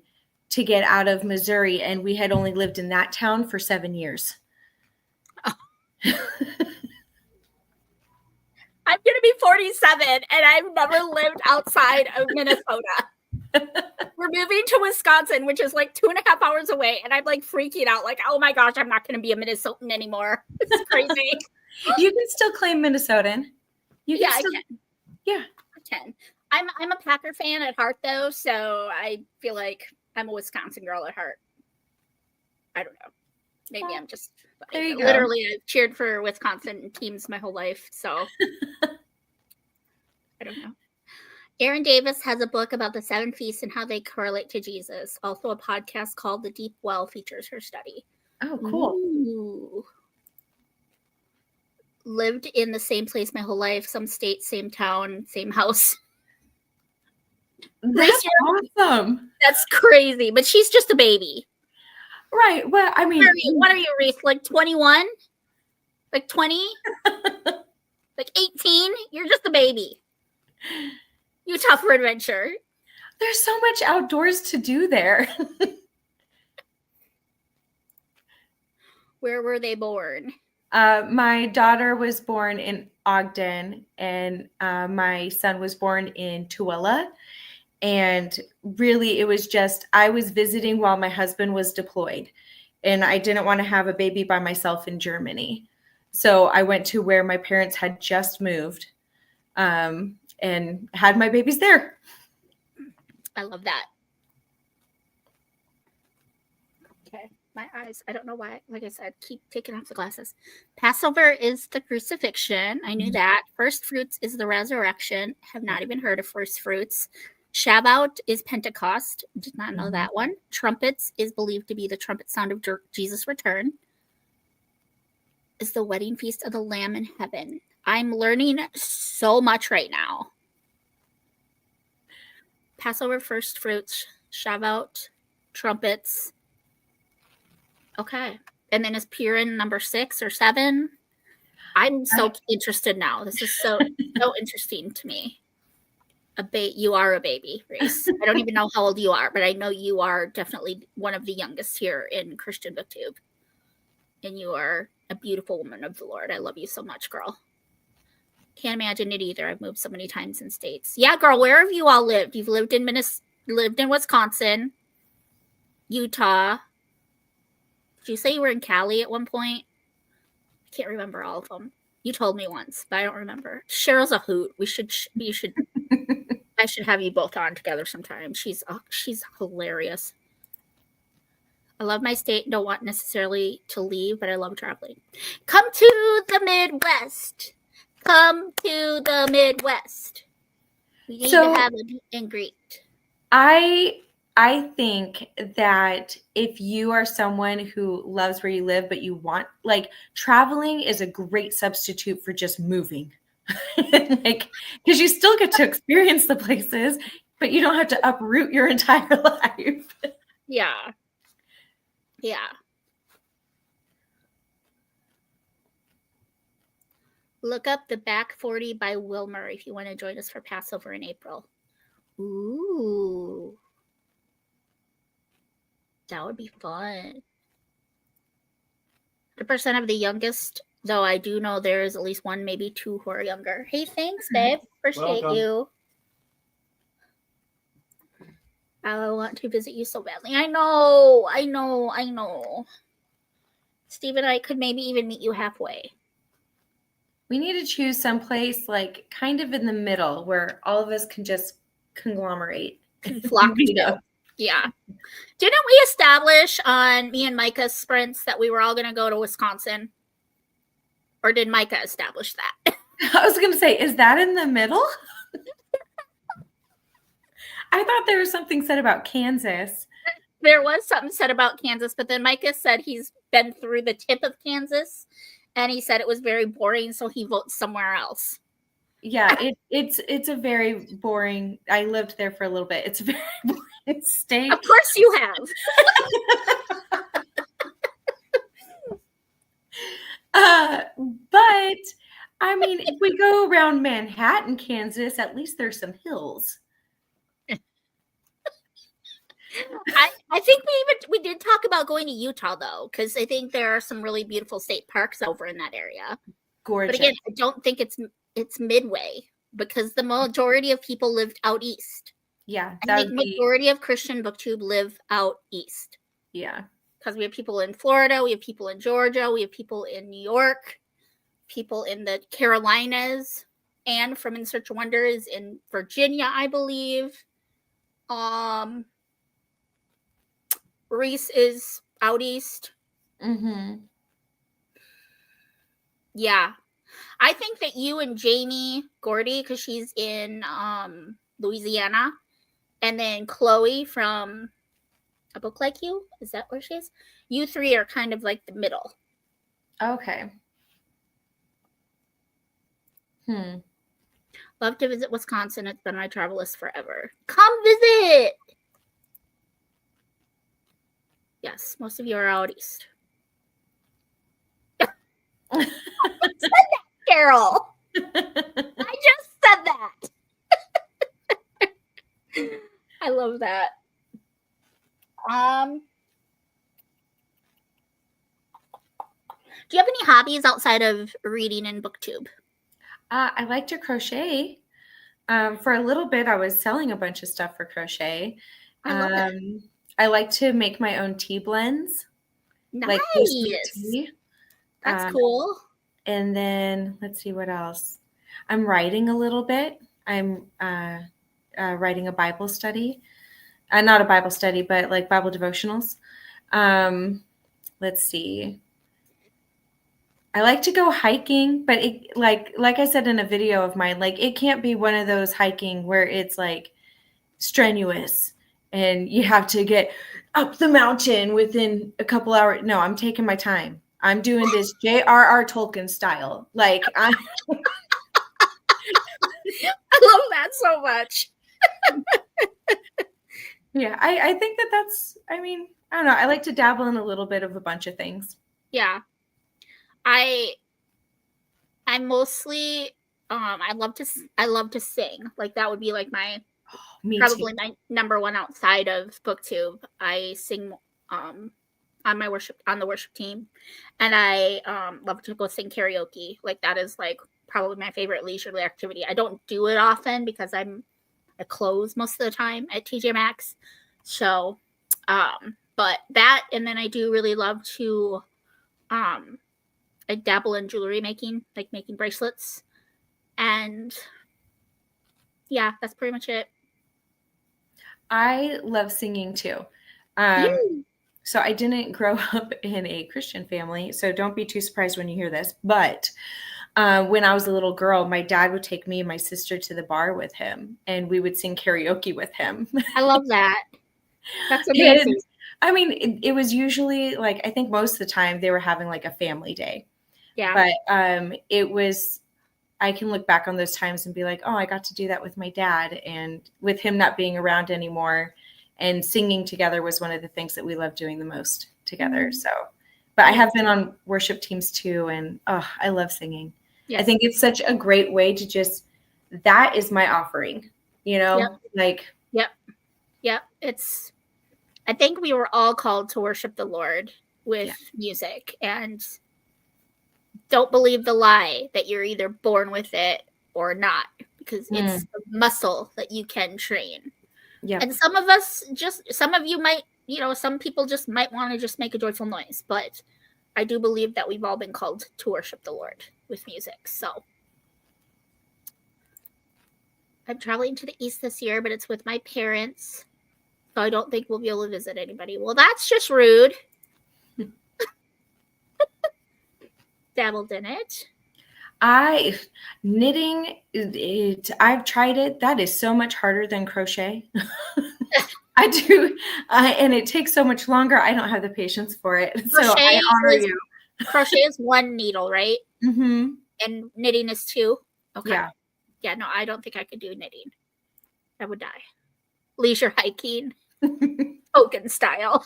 to get out of Missouri, and we had only lived in that town for 7 years. Oh. I'm going to be 47, and I've never lived outside of Minnesota. We're moving to Wisconsin, which is like 2.5 hours away, and I'm like freaking out. Like, oh my gosh, I'm not going to be a Minnesotan anymore. It's crazy. You can still claim Minnesotan. I can. Yeah, I can. I'm a Packer fan at heart, though, so I feel like I'm a Wisconsin girl at heart. I don't know. Maybe I'm just literally I've cheered for Wisconsin teams my whole life, so I don't know. Erin Davis has a book about the 7 feasts and how they correlate to Jesus. Also, a podcast called The Deep Well features her study. Oh, cool. Ooh. Lived in the same place my whole life, some state, same town, same house. That's awesome. That's crazy, but she's just a baby. Right. Well, I mean, what are you, Reese? Like 21? Like 20? Like 18? You're just a baby. You tough for adventure. There's so much outdoors to do there. Where were they born? My daughter was born in Ogden, and my son was born in Tooele. And really, it was just, I was visiting while my husband was deployed, and I didn't want to have a baby by myself in Germany. So I went to where my parents had just moved and had my babies there. I love that. Okay. My eyes, I don't know why, like I said, keep taking off the glasses. Passover is the crucifixion. I knew that. First fruits is the resurrection. Have not even heard of first fruits. Shavuot is Pentecost. Did not know that one. Trumpets is believed to be the trumpet sound of Jesus' return. Is the wedding feast of the Lamb in heaven. I'm learning so much right now. Passover, first fruits, Shavuot, trumpets. Okay. And then is Purim number 6 or 7? I'm so interested now. This is so interesting to me. You are a baby, Reese. I don't even know how old you are, but I know you are definitely one of the youngest here in Christian BookTube. And you are a beautiful woman of the Lord. I love you so much, girl. Can't imagine it either. I've moved so many times in states. Yeah, girl, where have you all lived? You've lived in Wisconsin, Utah. Did you say you were in Cali at one point? I can't remember all of them. You told me once, but I don't remember. Cheryl's a hoot. You should. I should have you both on together sometime. She's hilarious. I love my state and don't want necessarily to leave, but I love traveling. Come to the Midwest. Come to the Midwest. We need to have a meet and greet. I think that if you are someone who loves where you live, but you want, like, traveling is a great substitute for just moving. Like, because you still get to experience the places, but you don't have to uproot your entire life. Yeah. Yeah. Look up The Back 40 by Wilmer if you want to join us for Passover in April. Ooh. That would be fun. 100% of the youngest, though I do know there is at least one, maybe two who are younger. Hey, thanks, babe. Appreciate you. I want to visit you so badly. I know. Steve and I could maybe even meet you halfway. We need to choose someplace like kind of in the middle where all of us can just conglomerate. Flock to. Yeah. Didn't we establish on me and Micah's sprints that we were all going to go to Wisconsin? Or did Micah establish that? I was going to say, is that in the middle? I thought there was something said about Kansas. There was something said about Kansas, but then Micah said he's been through the tip of Kansas, and he said it was very boring, so he votes somewhere else. Yeah, it's a very boring. I lived there for a little bit. It's a very boring state. Of course you have. But I mean, if we go around Manhattan, Kansas, at least there's some hills. I think we did talk about going to Utah though, because I think there are some really beautiful state parks over in that area. Gorgeous. But again, I don't think it's midway because the majority of people lived out east. Yeah, I think majority of Christian BookTube live out east. Yeah, because we have people in Florida, we have people in Georgia, we have people in New York, people in the Carolinas, and from In Search of Wonder is in Virginia, I believe. Reese is out east. Mm-hmm. Yeah. I think that you and Jamie Gordy, because she's in Louisiana, and then Chloe from A Book Like You, is that where she is? You three are kind of like the middle. Okay. Love to visit Wisconsin. It's been on my travel list forever. Come visit! Yes, most of you are out east. I said that, Carol. I just said that. I love that. Do you have any hobbies outside of reading and BookTube? I like to crochet. For a little bit, I was selling a bunch of stuff for crochet. I love it. I like to make my own tea blends. Nice. Like tea. That's cool. And then let's see what else. I'm writing a little bit. I'm writing a Bible study. Not a Bible study, but like Bible devotionals. Let's see. I like to go hiking, but it, like I said in a video of mine, like it can't be one of those hiking where it's like strenuous and you have to get up the mountain within a couple hours. No, I'm taking my time. I'm doing this J.R.R. Tolkien style. Like I love that so much. Yeah, I think that's, I mean, I don't know. I like to dabble in a little bit of a bunch of things. Yeah. I mostly I love to sing. Like that would be like my Me probably too. my number one outside of BookTube. I sing on the worship team, and I love to go sing karaoke. Like that is like probably my favorite leisurely activity. I don't do it often because I close most of the time at TJ Maxx. So, but that, and then I do really love to I dabble in jewelry making, like making bracelets, and yeah, that's pretty much it. I love singing too. Yeah. So I didn't grow up in a Christian family, so don't be too surprised when you hear this. But when I was a little girl, my dad would take me and my sister to the bar with him, and we would sing karaoke with him. I love that. That's And amazing. I mean, it was usually like, I think most of the time they were having like a family day. Yeah. But it was, I can look back on those times and be like, oh, I got to do that with my dad, and with him not being around anymore, and singing together was one of the things that we loved doing the most together. So, but I have been on worship teams too, and I love singing. Yes. I think it's such a great way to just, that is my offering, you know, Yep. like. Yep. I think we were all called to worship the Lord with music, and don't believe the lie that you're either born with it or not, because it's a muscle that you can train. Yeah. And some of you might, some people just might want to just make a joyful noise, but I do believe that we've all been called to worship the Lord with music. So I'm traveling to the east this year, but it's with my parents. So I don't think we'll be able to visit anybody. Well, that's just rude. Dabbled in it. Knitting, I've tried it. That is so much harder than crochet. I do, and it takes so much longer. I don't have the patience for it. So I honor you. Crochet is one needle, right? Mm-hmm. And knitting is two. Okay. Yeah. Yeah, no, I don't think I could do knitting. I would die. Leisure hiking, token style.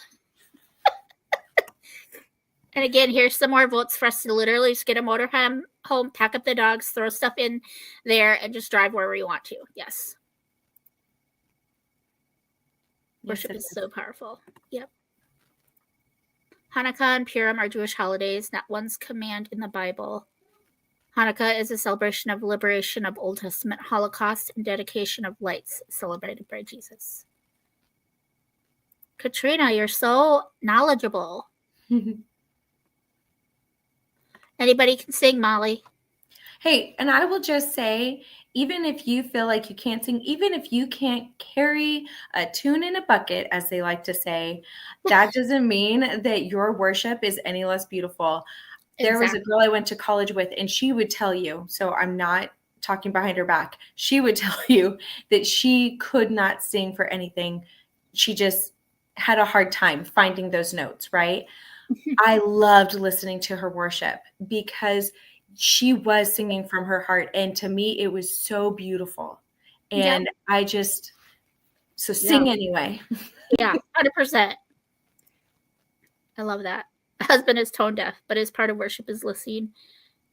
And again, here's some more votes for us to literally just get a motorhome home, pack up the dogs, throw stuff in there, and just drive wherever you want to. Yes. Worship is so powerful. Yep. Hanukkah and Purim are Jewish holidays, not one's command in the Bible. Hanukkah is a celebration of liberation of Old Testament Holocaust and dedication of lights celebrated by Jesus. Katrina, you're so knowledgeable. Anybody can sing, Molly. Hey, and I will just say, even if you feel like you can't sing, even if you can't carry a tune in a bucket, as they like to say, that doesn't mean that your worship is any less beautiful. There was a girl I went to college with, and she would tell you, so I'm not talking behind her back, she would tell you that she could not sing for anything. She just had a hard time finding those notes, right? I loved listening to her worship because she was singing from her heart. And to me, it was so beautiful. And sing anyway. Yeah, 100%. I love that. My husband is tone deaf, but his part of worship is listening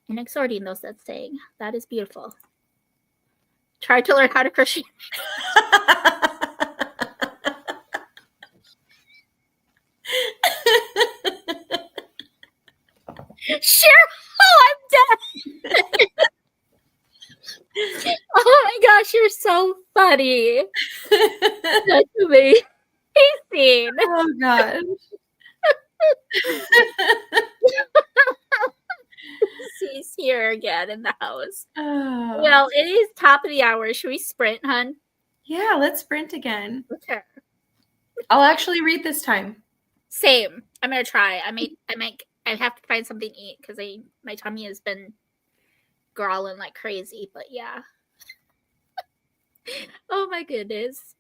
and exhorting those that sing. That is beautiful. Try to learn how to crochet. Sure. Oh, I'm deaf. Oh my gosh, you're so funny. That's amazing. Oh gosh. He's here again in the house. Oh. Well, it is top of the hour. Should we sprint, hun? Yeah, let's sprint again. Okay. I'll actually read this time. Same. I'm gonna try. I have to find something to eat because my tummy has been growling like crazy. But yeah. Oh my goodness,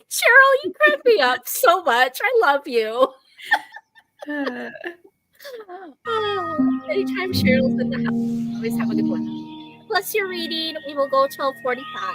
Cheryl, you crack me up so much. I love you. Anytime Cheryl's in the house, always have a good one. Bless your reading. We will go till 45.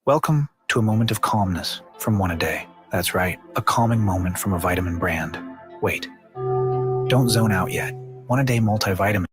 Welcome to a moment of calmness from One A Day. That's right, a calming moment from a vitamin brand. Wait, don't zone out yet. One A Day multivitamin.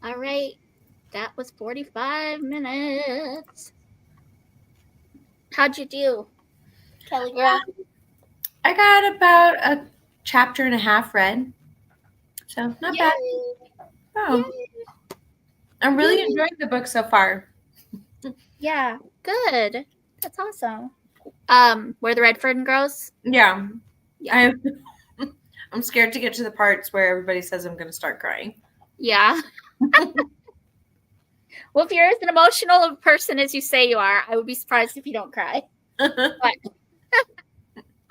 All right. That was 45 minutes. How'd you do, Kelley girl? I got about a chapter and a half read. So not bad. Oh, Yay. I'm really Yay. enjoying the book so far. Yeah, good. That's awesome. Where the red fern grows? Yeah. Yeah. I'm scared to get to the parts where everybody says I'm going to start crying. Yeah. Well, if you're as an emotional person as you say you are, I would be surprised if you don't cry. But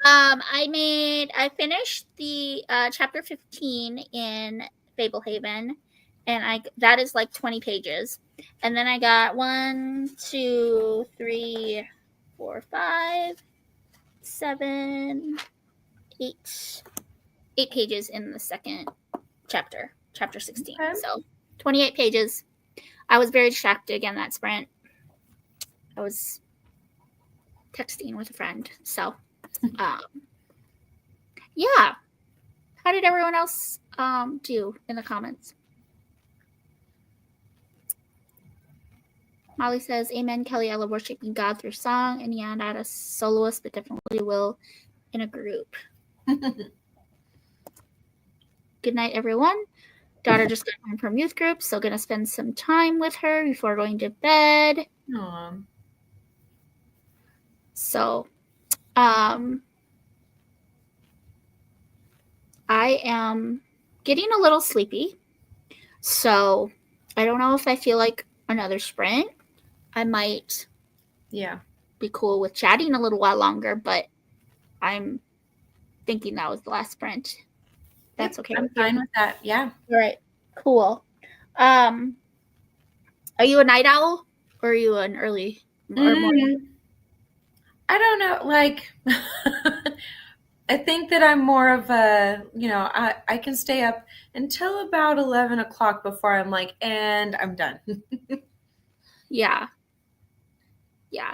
I finished the chapter 15 in Fablehaven, and that is like 20 pages. And then I got 1, 2, 3, 4, 5, 7, 8 pages in the second chapter 16. Okay. So 28 pages. I was very distracted again that sprint. I was texting with a friend. So yeah. How did everyone else do in the comments? Molly says, Amen, Kelley. I love worshiping God through song, and yeah, not a soloist, but definitely will in a group. Good night, everyone. Daughter just got home from youth group, so gonna spend some time with her before going to bed. Aww. So, I am getting a little sleepy, so I don't know if I feel like another sprint. I might be cool with chatting a little while longer, but I'm thinking that was the last sprint. That's okay. I'm fine with that. Yeah. All right. Cool. Are you a night owl or are you an early or morning? I don't know. Like, I think that I'm more of a, I can stay up until about 11 o'clock before I'm like, and I'm done. Yeah. Yeah.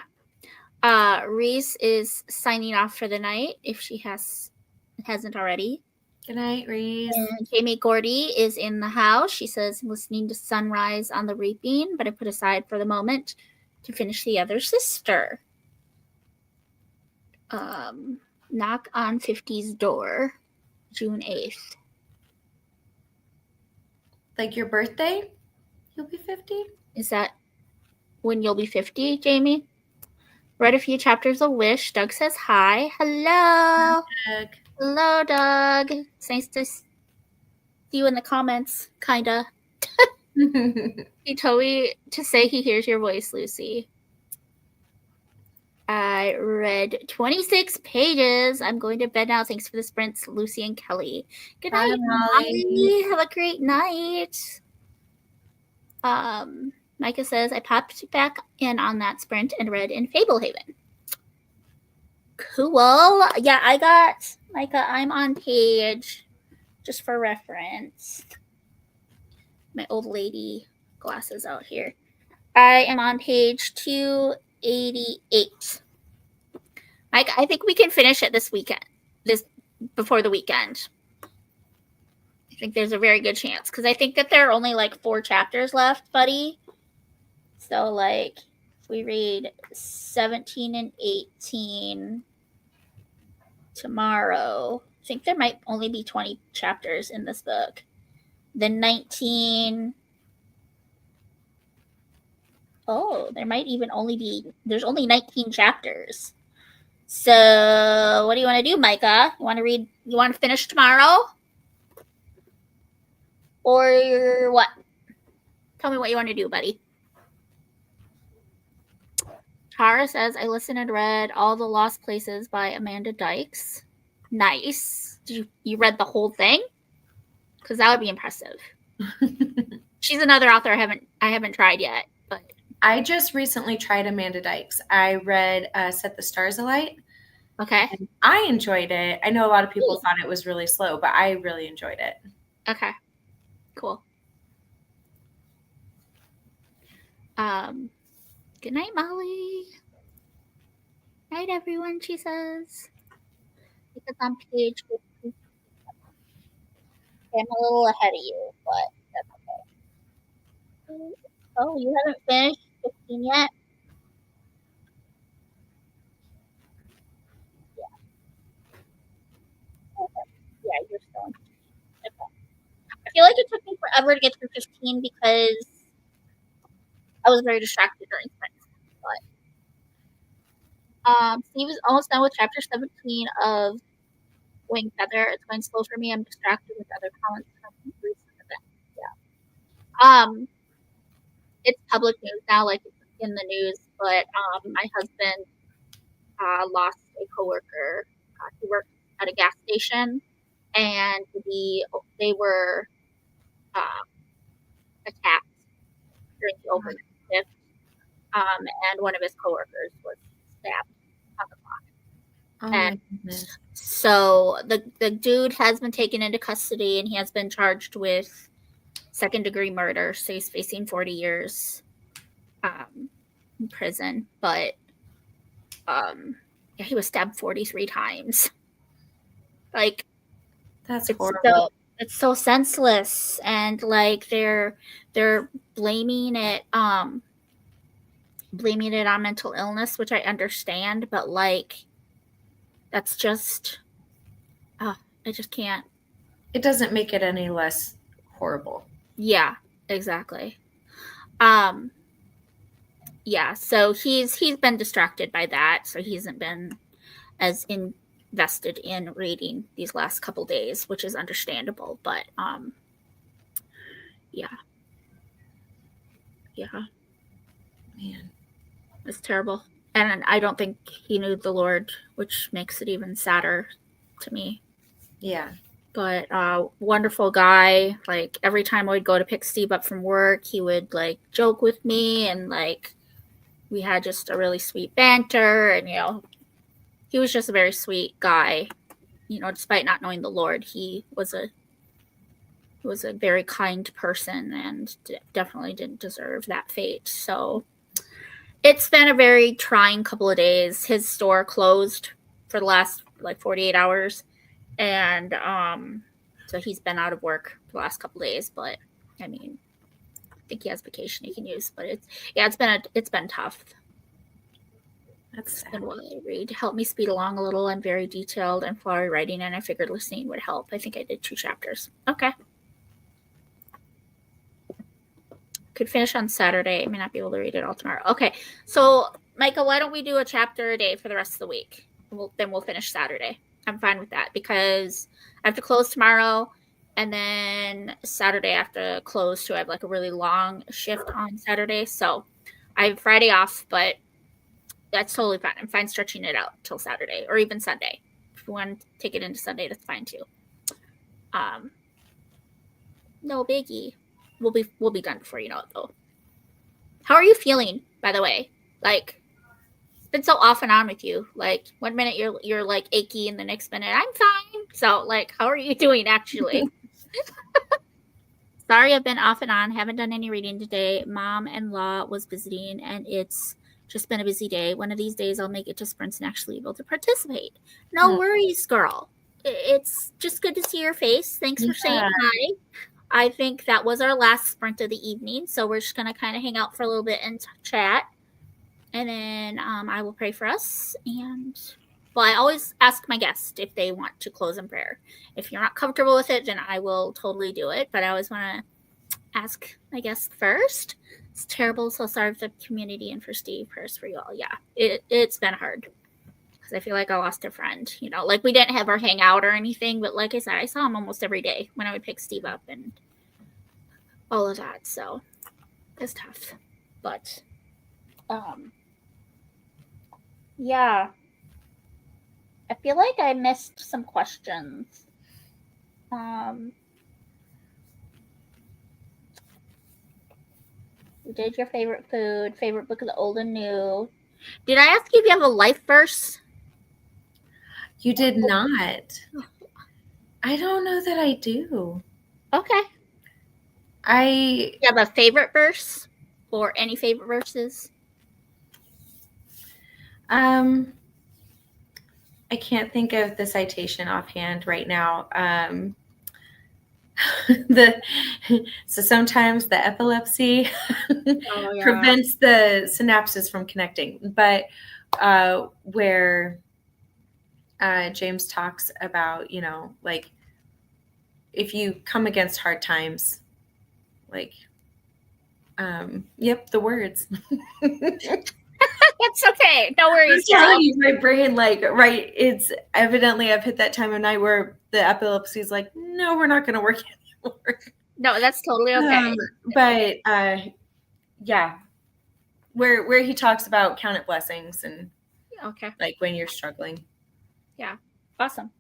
Reese is signing off for the night if she hasn't already. Good night, Reese. And Jamie Gordy is in the house. She says, listening to Sunrise on the Reaping, but I put aside for the moment to finish The Other Sister. Knock on 50's Door, June 8th. Like your birthday? You'll be 50? Is that when you'll be 50, Jamie? Read a few chapters of Wish. Doug says hi. Hello. Doug. Hello, Doug. It's nice to see you in the comments, kinda. He told me to say he hears your voice, Lucy. I read 26 pages. I'm going to bed now. Thanks for the sprints, Lucy and Kelley. Good night, Molly. Have a great night. Micah says, I popped back in on that sprint and read in Fablehaven. Cool. Yeah, I got, Micah, I'm on page, just for reference, my old lady glasses out here. I am on page 288. Mike, I think we can finish it this weekend, before the weekend. I think there's a very good chance, because I think that there are only like 4 chapters left, buddy. So, like, if we read 17 and 18 tomorrow, I think there might only be 20 chapters in this book. Then 19. Oh, there might even there's only 19 chapters. So, what do you want to do, Micah? You want to finish tomorrow? Or what? Tell me what you want to do, buddy. Tara says, I listened and read All the Lost Places by Amanda Dykes. Nice. Did you read the whole thing? Because that would be impressive. She's another author I haven't tried yet. But I just recently tried Amanda Dykes. I read Set the Stars Alight. Okay. And I enjoyed it. I know a lot of people thought it was really slow, but I really enjoyed it. Okay. Cool. Good night, Molly. Night, everyone, she says. It's on page 50. I'm a little ahead of you, but that's okay. Oh, you haven't finished 15 yet? Okay. Yeah, you're still in 15. Okay. I feel like it took me forever to get through 15 because I was very distracted during sprints. But Steve is almost done with chapter 17 of Wing Feather. It's going slow for me. I'm distracted with other comments from recent events. Yeah. It's public news now, like it's in the news. But my husband lost a coworker. He worked at a gas station, and they were attacked during the overnight shift. And one of his coworkers was stabbed on the clock. Oh And my goodness. so the dude has been taken into custody, and he has been charged with second-degree murder. So he's facing 40 years in prison. But yeah, he was stabbed 43 times. Like, That's it's horrible. it's so senseless, and like they're blaming it on mental illness, which I understand, but like that's just I just can't. It doesn't make it any less horrible. Yeah, exactly. Yeah, so he's been distracted by that, so he hasn't been as invested in reading these last couple days, which is understandable, but yeah. Man. It's terrible. And I don't think he knew the Lord, which makes it even sadder to me. Yeah. But wonderful guy. Like every time I would go to pick Steve up from work, he would like joke with me, and like we had just a really sweet banter, and he was just a very sweet guy. Despite not knowing the Lord, he was a very kind person, and definitely didn't deserve that fate. So it's been a very trying couple of days. His store closed for the last like 48 hours. And so he's been out of work for the last couple of days, but I mean, I think he has vacation he can use, but it's been tough. That's sad. And what I read helped me speed along a little. I'm very detailed and flowery writing, and I figured listening would help. I think I did 2 chapters. Okay. Could finish on Saturday. I may not be able to read it all tomorrow. Okay. So, Micah, why don't we do a chapter a day for the rest of the week? Then we'll finish Saturday. I'm fine with that because I have to close tomorrow, and then Saturday I have to close too. I have like a really long shift on Saturday. So I have Friday off, but that's totally fine. I'm fine stretching it out till Saturday or even Sunday. If you want to take it into Sunday, that's fine too. No biggie. We'll be done before you know it though. How are you feeling, by the way? Like, it's been so off and on with you. Like, one minute you're like achy, and the next minute I'm fine. So, like, how are you doing actually? Sorry, I've been off and on. Haven't done any reading today. Mom-in-law was visiting, and it's just been a busy day. One of these days I'll make it to sprints and actually be able to participate. No worries, girl. It's just good to see your face. Thanks for saying hi. I think that was our last sprint of the evening, so we're just going to kind of hang out for a little bit and chat. And then I will pray for us. And, well, I always ask my guests if they want to close in prayer. If you're not comfortable with it, then I will totally do it. But I always want to ask my guests first. It's terrible. So sorry for the community and for Steve. Prayers for you all. Yeah, it's been hard. I feel like I lost a friend, like we didn't ever hang out or anything, but like I said, I saw him almost every day when I would pick Steve up and all of that. So it's tough, but yeah, I feel like I missed some questions. You did your favorite food, favorite book of the old and new. Did I ask you if you have a life verse? You did not. I don't know that I do. Okay. You have a favorite verse or any favorite verses? I can't think of the citation offhand right now. So sometimes the epilepsy Oh, yeah. prevents the synapses from connecting. But where James talks about, like if you come against hard times, like, yep, the words. It's okay. No worries, I'm telling girl. you, my brain, like, right, it's evidently I've hit that time of night where the epilepsy is like, no, we're not going to work anymore. No, that's totally okay. But yeah, where he talks about count it blessings and Okay. like when you're struggling. Yeah. Awesome.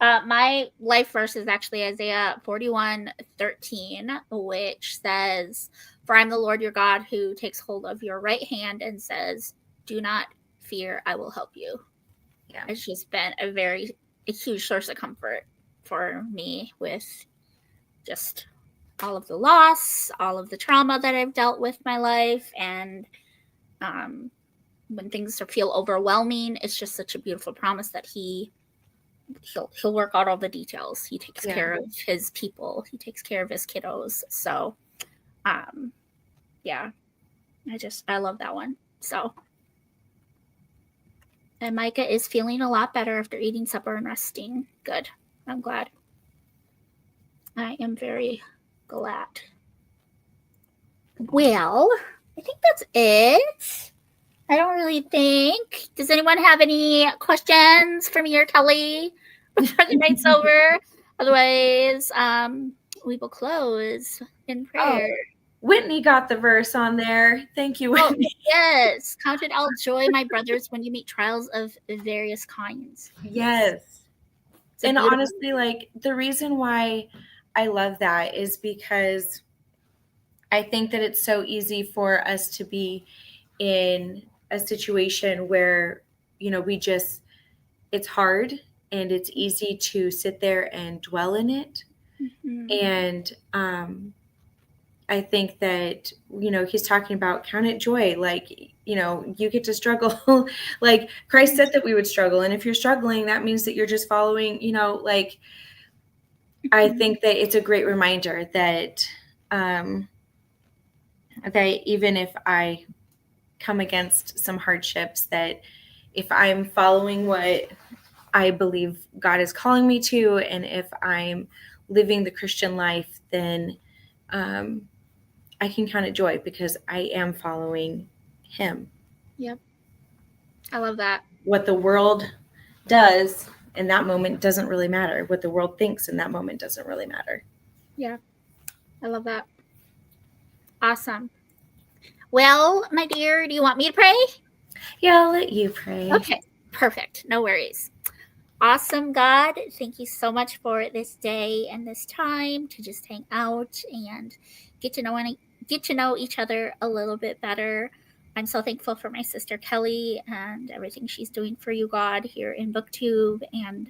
My life verse is actually Isaiah 41:13, which says, "For I'm the Lord your God who takes hold of your right hand and says, 'Do not fear, I will help you.'" Yeah. It's just been a huge source of comfort for me with just all of the loss, all of the trauma that I've dealt with my life, and when things feel overwhelming, it's just such a beautiful promise that he'll work out all the details. He takes care of his people. He takes care of his kiddos. So, yeah, I love that one. So, and Micah is feeling a lot better after eating supper and resting. Good. I'm glad. I am very glad. Well, I think that's it. I don't really think. Does anyone have any questions for me or Kelley before the night's over? Otherwise, we will close in prayer. Oh, Whitney got the verse on there. Thank you, Whitney. Oh, yes. Count it all joy, my brothers, when you meet trials of various kinds. Yes. And honestly, like the reason why I love that is because I think that it's so easy for us to be in a situation where, it's hard and it's easy to sit there and dwell in it. Mm-hmm. And I think that, he's talking about count it joy. Like, you get to struggle. Like Christ said that we would struggle. And if you're struggling, that means that you're just following, like, I think that it's a great reminder that, that even if I come against some hardships, that if I'm following what I believe God is calling me to, and if I'm living the Christian life, then I can count it joy because I am following him. Yep. I love that. What the world does in that moment doesn't really matter. What the world thinks in that moment doesn't really matter. Yeah. I love that. Awesome. Well, my dear, do you want me to pray? Yeah, I'll let you pray. Okay. Perfect. No worries. Awesome, God. Thank you so much for this day and this time to just hang out and get to know each other a little bit better. I'm so thankful for my sister Kelley and everything she's doing for you, God, here in BookTube. And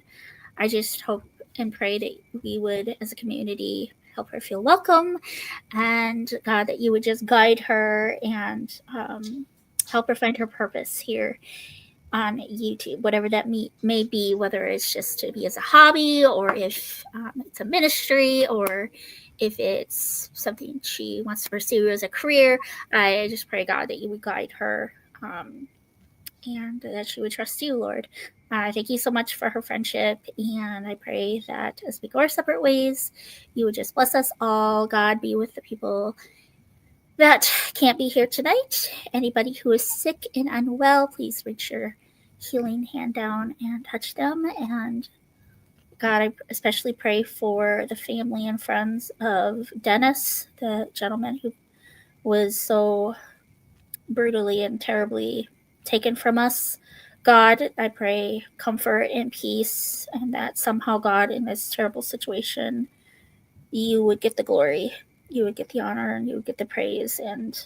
I just hope and pray that we would, as a community, help her feel welcome. And God, that you would just guide her and help her find her purpose here on YouTube, whatever that may be, whether it's just to be as a hobby or if it's a ministry or if it's something she wants to pursue as a career. I just pray, God, that you would guide her and that she would trust you, Lord. Thank you so much for her friendship, and I pray that as we go our separate ways, you would just bless us all. God, be with the people that can't be here tonight. Anybody who is sick and unwell, please reach your healing hand down and touch them. And God, I especially pray for the family and friends of Dennis, the gentleman who was so brutally and terribly taken from us. God, I pray comfort and peace, and that somehow, God, in this terrible situation, you would get the glory, you would get the honor, and you would get the praise, and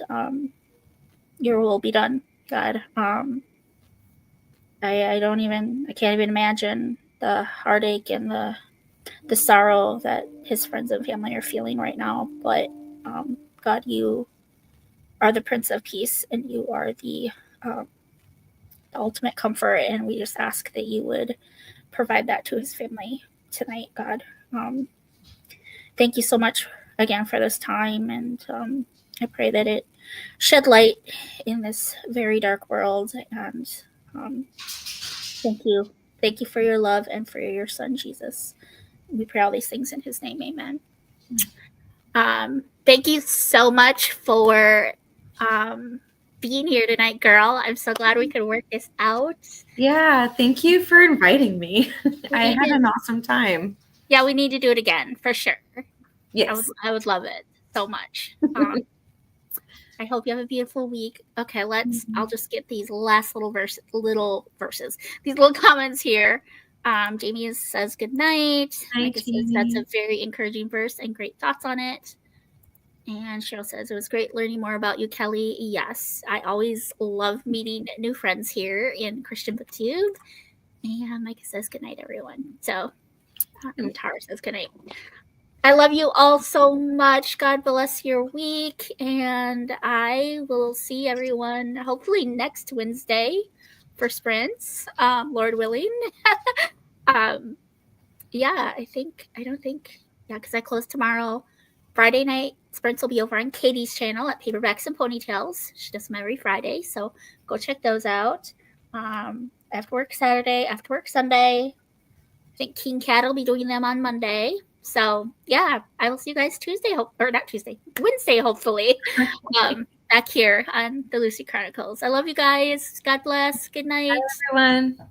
your will be done, God. I can't even imagine the heartache and the sorrow that his friends and family are feeling right now. But God, you are the Prince of Peace, and you are the ultimate comfort, and we just ask that you would provide that to his family tonight, God. thank you so much again for this time, and I pray that it shed light in this very dark world. And thank you for your love and for your son Jesus. We pray all these things in his name. Amen. Thank you so much for being here tonight, girl. I'm so glad we could work this out. Yeah, thank you for inviting me. I had an awesome time. Yeah, we need to do it again for sure. Yes. I would love it so much. I hope you have a beautiful week. Okay, I'll just get these last little verses, these little comments here. Jamie says good night. Micah says that's a very encouraging verse and great thoughts on it. And Cheryl says it was great learning more about you, Kelley. Yes, I always love meeting new friends here in Christian BookTube. And Micah says good night, everyone. So Tara says good night. I love you all so much. God bless your week. And I will see everyone hopefully next Wednesday for sprints, Lord willing. Yeah, because I close tomorrow. Friday night, sprints will be over on Katie's channel at Paperbacks and Ponytails. She does them every Friday, so go check those out. After work Saturday, after work Sunday. I think King Cat will be doing them on Monday. So yeah, I will see you guys Wednesday, hopefully, back here on the Lucy Chronicles. I love you guys. God bless. Good night. Bye, everyone.